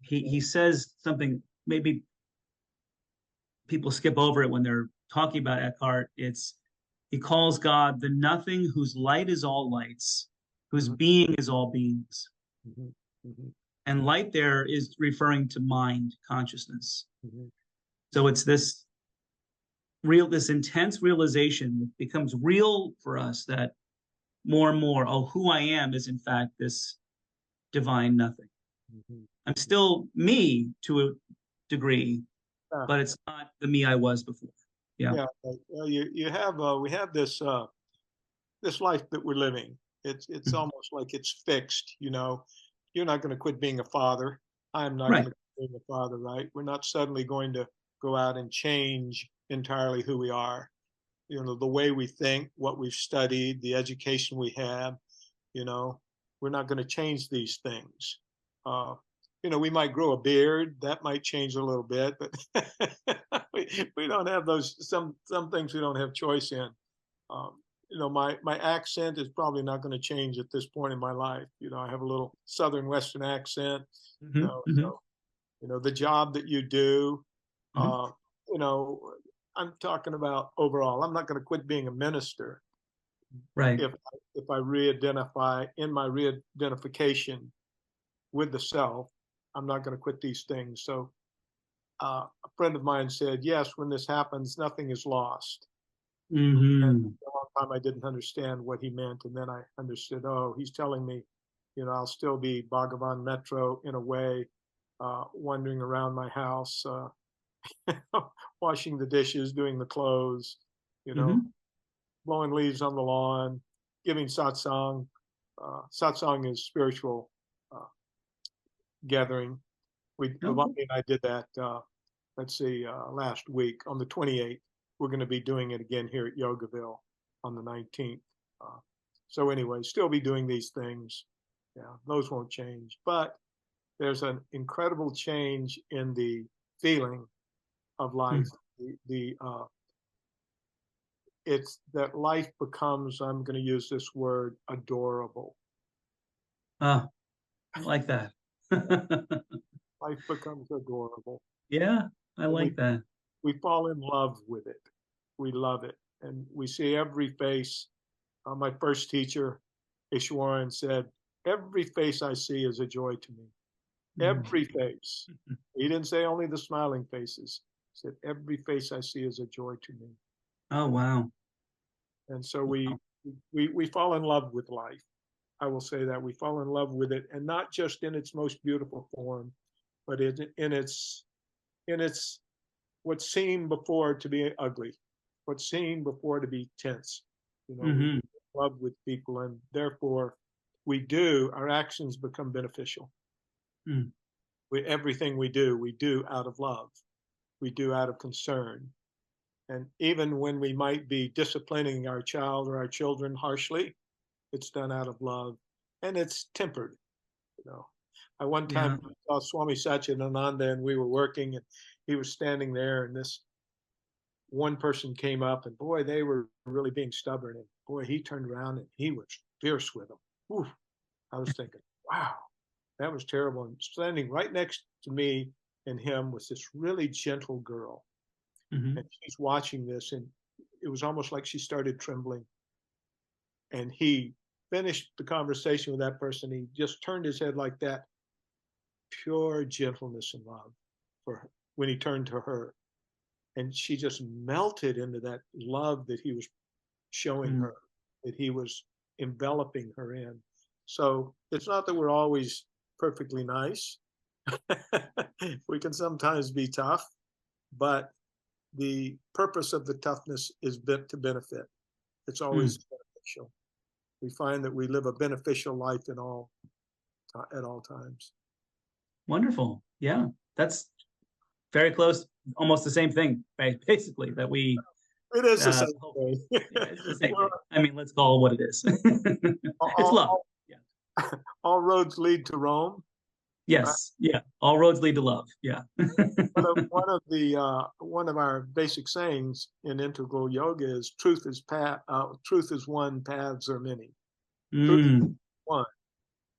He says something maybe people skip over it when they're talking about Eckhart. He calls God the nothing whose light is all lights, whose Mhm. being is all beings. Mhm. Mhm. And light there is referring to mind, consciousness. Mhm. So it's this intense realization that becomes real for us, that more and more, oh, who I am is in fact this divine nothing. Mhm. I'm still me to a degree, Yeah. but it's not the me I was before. Yeah. Yeah. You have we have this life that we're living. It's Mhm. almost like it's fixed. You're not going to quit being a father. I'm not going Right. to quit being a father, right? We're not suddenly going to go out and change entirely who we are. The way we think, what we've studied, the education we have. You know, we're not going to change these things. Uh, we might grow a beard. That might change a little bit, but we don't have those. Some things we don't have choice in. My accent is probably not going to change at this point in my life. I have a little Southern Western accent. Mm-hmm. Mm-hmm. So the job that you do. Mm-hmm. Uh, you know, I'm talking about overall. I'm not going to quit being a minister Right. if I re-identify in my re-identification with the self. I'm not going to quit these things. So a friend of mine said, yes, when this happens, nothing is lost. And Mm-hmm. for a long time, I didn't understand what he meant. And then I understood, oh, he's telling me, I'll still be Bhagavan Metro in a way, wandering around my house, washing the dishes, doing the clothes, you know, Mm-hmm. blowing leaves on the lawn, giving satsang. Satsang is spiritual uh, gathering. Okay. Bhavani and I did that, last week on the 28th. We're going to be doing it again here at Yogaville on the 19th. Uh, so anyway, still be doing these things. Yeah, those won't change. But there's an incredible change in the feeling of life. It's that life becomes, I'm going to use this word, adorable. Ah, I like that. Life becomes adorable. Yeah, I And like that. we fall in love with it. We love it. And we see every face. My first teacher, Ishwaran, said, every face I see is a joy to me. Mm. Every face. He didn't say only the smiling faces. He said, every face I see is a joy to me. Oh, wow. And so Wow. we fall in love with life. I will say that we fall in love with it, and not just in its most beautiful form, but in its what seemed before to be ugly, what seemed before to be tense. We Mm-hmm. love with people, and therefore our actions become beneficial. Mm. Everything we do out of love. We do out of concern. And even when we might be disciplining our child or our children harshly, it's done out of love, and it's tempered. You know, I one time Yeah. saw Swami Satchidananda, and we were working, and he was standing there, and this one person came up, and boy, they were really being stubborn, and boy, he turned around and he was fierce with them. Oof. I was thinking, wow, that was terrible. And standing right next to me and him was this really gentle girl, Mm-hmm. and she's watching this, and it was almost like she started trembling. And he finished the conversation with that person. He just turned his head like that, pure gentleness and love for her when he turned to her. And she just melted into that love that he was showing Mm. her, that he was enveloping her in. So it's not that we're always perfectly nice. We can sometimes be tough, but the purpose of the toughness is to benefit. It's Mm. always beneficial. We find that we live a beneficial life at all times. Wonderful. Yeah, that's very close, almost the same thing, right? Basically, that we It is the same hopefully. thing. Yeah, it's the same Well, thing. I mean, let's call it what it is. It's love. all, Yeah. all roads lead to Rome. Yes. Yeah. All roads lead to love. Yeah. One of our basic sayings in integral yoga is truth is one, paths are many. Truth is Mm, one.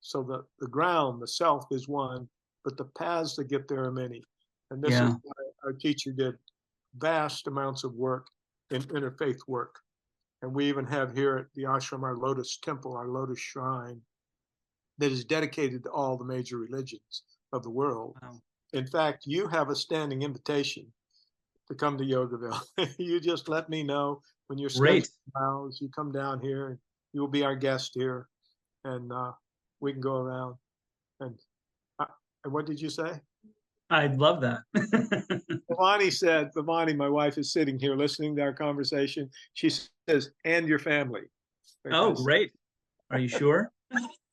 So the ground, the self is one, but the paths to get there are many. And this is yeah. why our teacher did vast amounts of work in interfaith work. And we even have here at the ashram our lotus temple, our lotus shrine, that is dedicated to all the major religions of the world. Wow. In fact, you have a standing invitation to come to Yogaville. You just let me know when your schedule Great. allows. You come down here, and you will be our guest here, and we can go around. And, uh, and what did you say? I'd love that. Vamani, my wife, is sitting here listening to our conversation. She says, and your family. Oh, Because, great. Are you sure?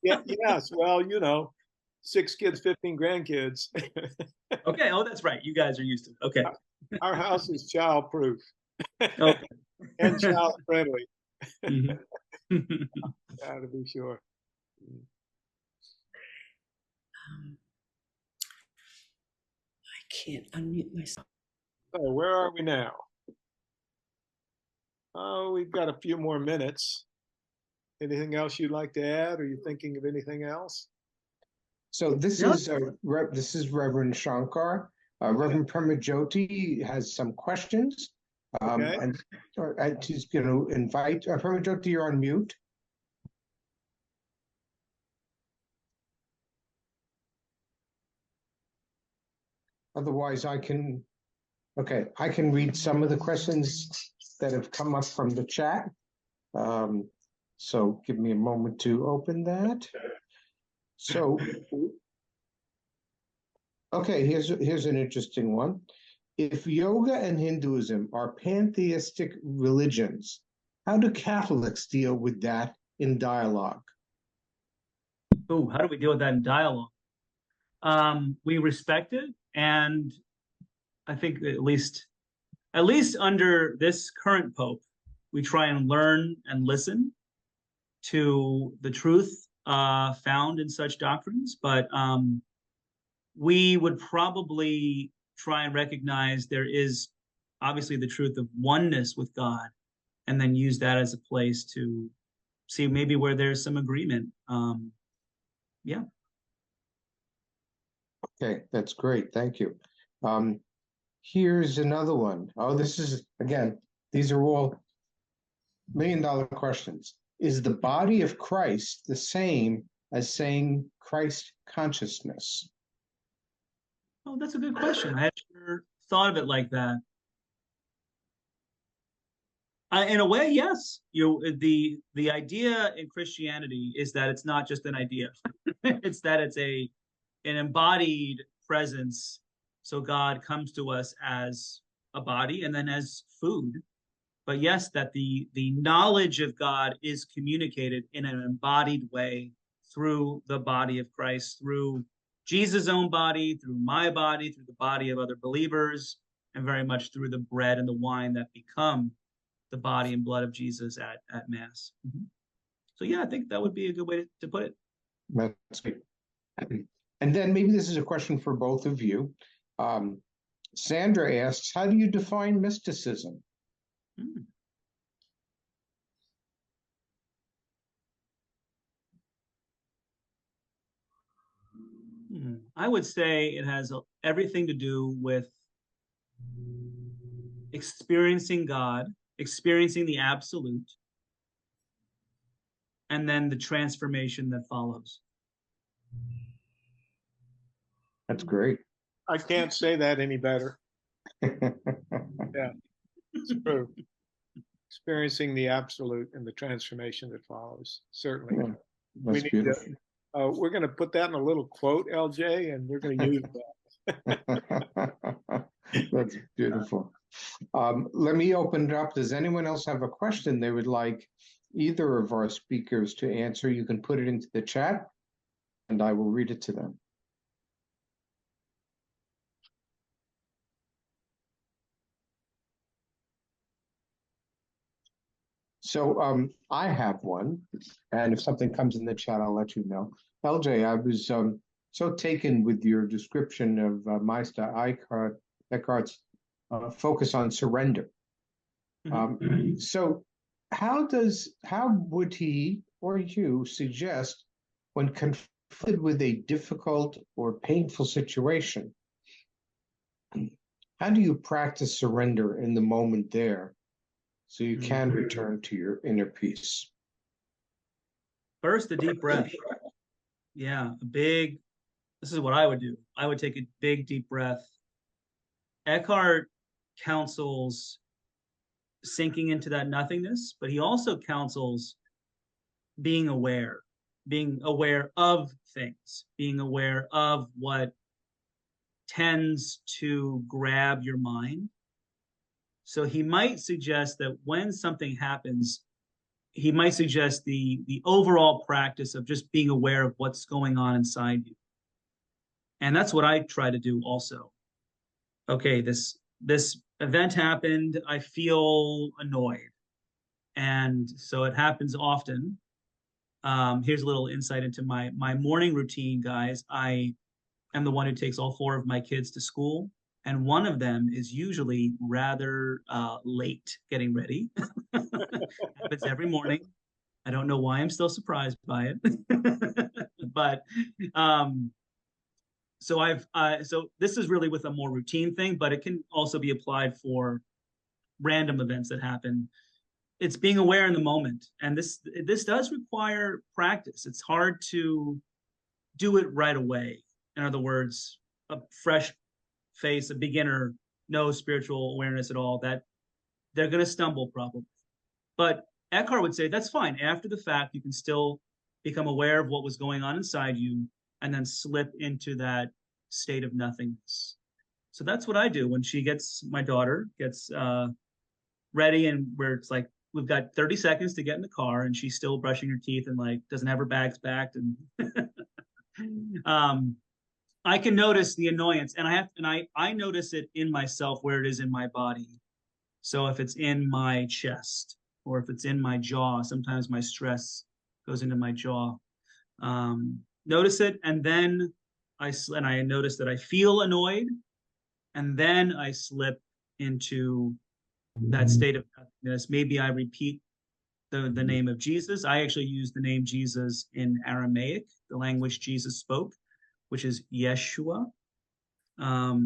yeah, yes. Well, 6 kids, 15 grandkids. Okay. Oh, that's right. You guys are used to it. Okay. Our house is child-proof Okay. and child-friendly. Mhm. Yeah, to be sure. I can't unmute myself. So where are we now? Oh, we've got a few more minutes. Anything else you'd like to add? Are you thinking of anything else? So this No. is this is Reverend Shankar. Reverend Premajyothi has some questions, Okay. and he's going to invite Premajyothi. You're on mute. Otherwise, I can read some of the questions that have come up from the chat. So give me a moment to open that. So, okay, here's an interesting one. If yoga and Hinduism are pantheistic religions, how do Catholics deal with that in dialogue? Oh, how do we deal with that in dialogue? We respect it, and I think at least under this current pope, we try and learn and listen to the truth found in such doctrines. But we would probably try and recognize there is obviously the truth of oneness with God, and then use that as a place to see maybe where there's some agreement. Yeah. Okay, that's great. Thank you. Here's another one. Oh, this is, again, these are all million-dollar questions. Is the body of Christ the same as saying Christ consciousness? Oh, that's a good question. I had never thought of it like that. In a way, yes. The idea in Christianity is that it's not just an idea; it's that it's an embodied presence. So God comes to us as a body and then as food. But yes, that the knowledge of God is communicated in an embodied way through the body of Christ, through Jesus' own body, through my body, through the body of other believers, and very much through the bread and the wine that become the body and blood of Jesus at Mass. Mm-hmm. So yeah, I think that would be a good way to put it. That's great. And then maybe this is a question for both of you. Sandra asks, how do you define mysticism? I would say it has everything to do with experiencing God, experiencing the absolute, and then the transformation that follows. That's great. I can't say that any better. Yeah, it's true. Experiencing the absolute and the transformation that follows. Certainly. Yeah, that's beautiful. We're going to put that in a little quote, LJ, and we're going to use that. That's beautiful. Let me open it up. Does anyone else have a question they would like either of our speakers to answer? You can put it into the chat and I will read it to them. So I have one, and if something comes in the chat, I'll let you know. LJ, I was so taken with your description of Meister Eckhart's focus on surrender. So how would he or you suggest when confronted with a difficult or painful situation, how do you practice surrender in the moment there so you can return to your inner peace? First, a deep breath. Yeah, this is what I would do. I would take a big, deep breath. Eckhart counsels sinking into that nothingness, but he also counsels being aware of things, being aware of what tends to grab your mind. So he might suggest that when something happens, he might suggest the overall practice of just being aware of what's going on inside you. And that's what I try to do also. Okay, this event happened, I feel annoyed. And so it happens often. Here's a little insight into my morning routine, guys. I am the one who takes all 4 of my kids to school, and one of them is usually rather late getting ready. Happens every morning. I don't know why I'm still surprised by it. But so this is really with a more routine thing, but it can also be applied for random events that happen. It's being aware in the moment, and this does require practice. It's hard to do it right away. In other words, a fresh face, a beginner, no spiritual awareness at all, that they're going to stumble probably. But Eckhart would say that's fine. After the fact, you can still become aware of what was going on inside you and then slip into that state of nothingness. So that's what I do when my daughter gets ready, and where it's like, we've got 30 seconds to get in the car, and she's still brushing her teeth and like doesn't have her bags packed. And I can notice the annoyance, and I notice it in myself where it is in my body. So if it's in my chest or if it's in my jaw, sometimes my stress goes into my jaw. Notice it, and then I notice that I feel annoyed, and then I slip into that state of nothingness. Maybe I repeat the name of Jesus. I actually use the name Jesus in Aramaic, the language Jesus spoke, which is Yeshua.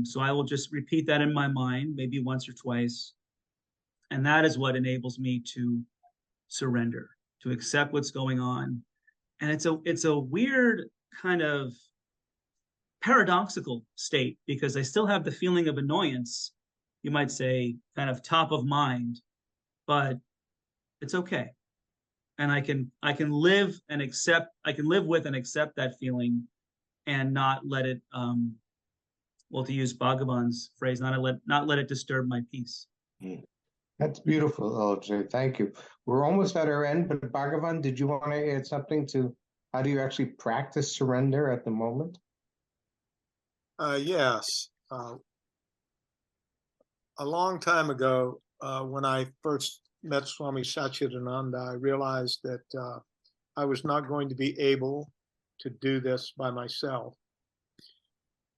So I will just repeat that in my mind, maybe once or twice. And that is what enables me to surrender, to accept what's going on. And it's a weird kind of paradoxical state, because I still have the feeling of annoyance, you might say, kind of top of mind, but it's okay. And I can live with and accept that feeling and not let it, well, to use Bhagavan's phrase, not let it disturb my peace. That's beautiful, LJ. Thank you. We're almost at our end, but Bhagavan, did you want to add something to how do you actually practice surrender at the moment? Yes. A long time ago, when I first met Swami Satchidananda, I realized that I was not going to be able to do this by myself.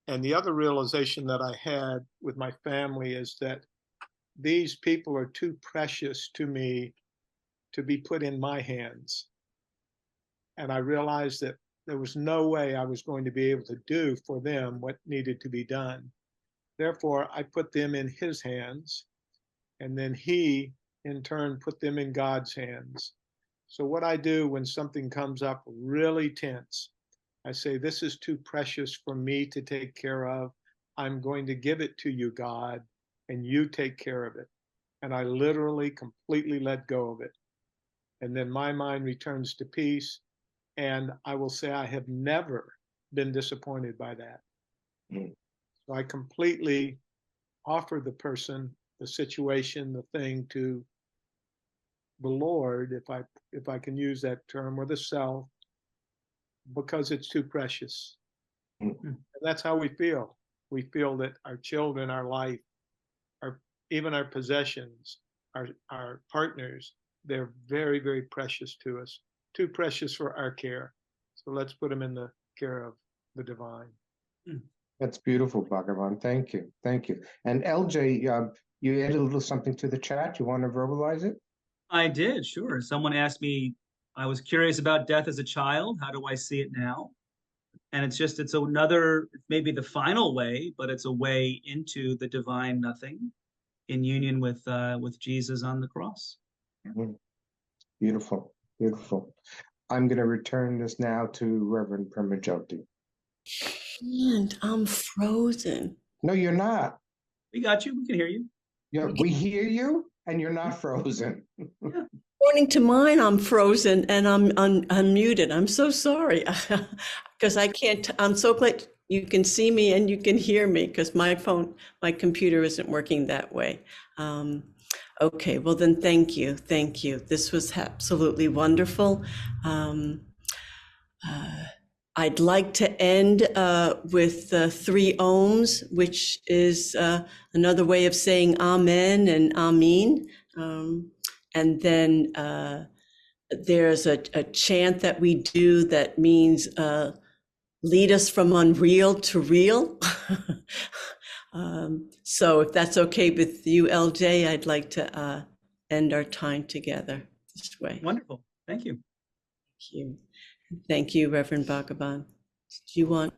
And the other realization that I had with my family is that these people are too precious to me to be put in my hands. And I realized that there was no way I was going to be able to do for them what needed to be done. Therefore, I put them in his hands, and then he, in turn, put them in God's hands. So what I do when something comes up really tense, I say, this is too precious for me to take care of. I'm going to give it to you, God, and you take care of it. And I literally completely let go of it. And then my mind returns to peace. And I will say I have never been disappointed by that. So I completely offer the person, the situation, the thing to the Lord, if I can use that term, or the self, because it's too precious. And that's how we feel. We feel that our children, our life, even our possessions, our partners, they're very, very precious to us, too precious for our care. So let's put them in the care of the divine. That's beautiful, Bhagavan. Thank you. Thank you. And LJ, you added a little something to the chat. You want to verbalize it? I did, sure. Someone asked me, I was curious about death as a child. How do I see it now? And it's another, maybe the final way, but it's a way into the divine nothing in union with Jesus on the cross. Yeah. Beautiful, beautiful. I'm going to return this now to Reverend Premajyothi. And I'm frozen. No, you're not. We got you. We can hear you. Yeah, we hear you, and you're not frozen. Yeah. According to mine, I'm frozen and I'm unmuted. I'm so sorry because I can't. I'm so glad you can see me and you can hear me because my computer isn't working that way. Okay, well then, thank you. This was absolutely wonderful. I'd like to end with 3 ohms, which is another way of saying Amen and Amin. And then there's a chant that we do that means lead us from unreal to real. So if that's okay with you, LJ, I'd like to end our time together this way. Wonderful. Thank you. Thank you. Thank you, Reverend Bhagavan. Do you want?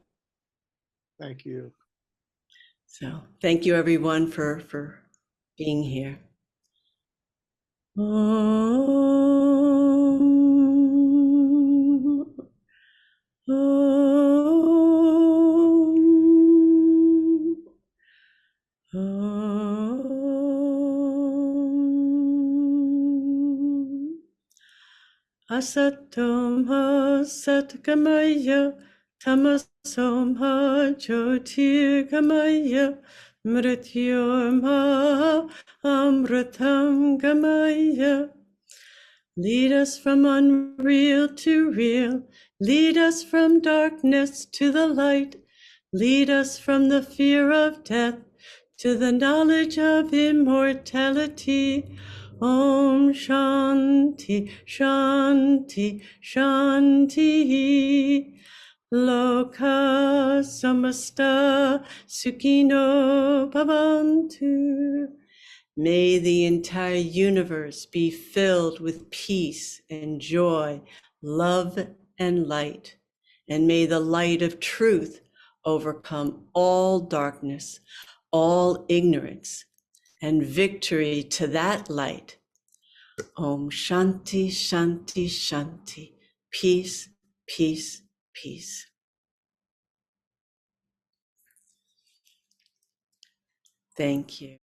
Thank you. So thank you, everyone, for being here. Asatom ha satgamaya tamasom ha jyotirgamaya mrityorum ha amritam gamaya. Lead us from unreal to real, lead us from darkness to the light, lead us from the fear of death to the knowledge of immortality. Om Shanti, Shanti, Shanti. Loka Samasta Sukhino Bhavantu. May the entire universe be filled with peace and joy, love and light. And may the light of truth overcome all darkness, all ignorance, and victory to that light. Om Shanti, Shanti, Shanti. Peace, peace, peace. Thank you.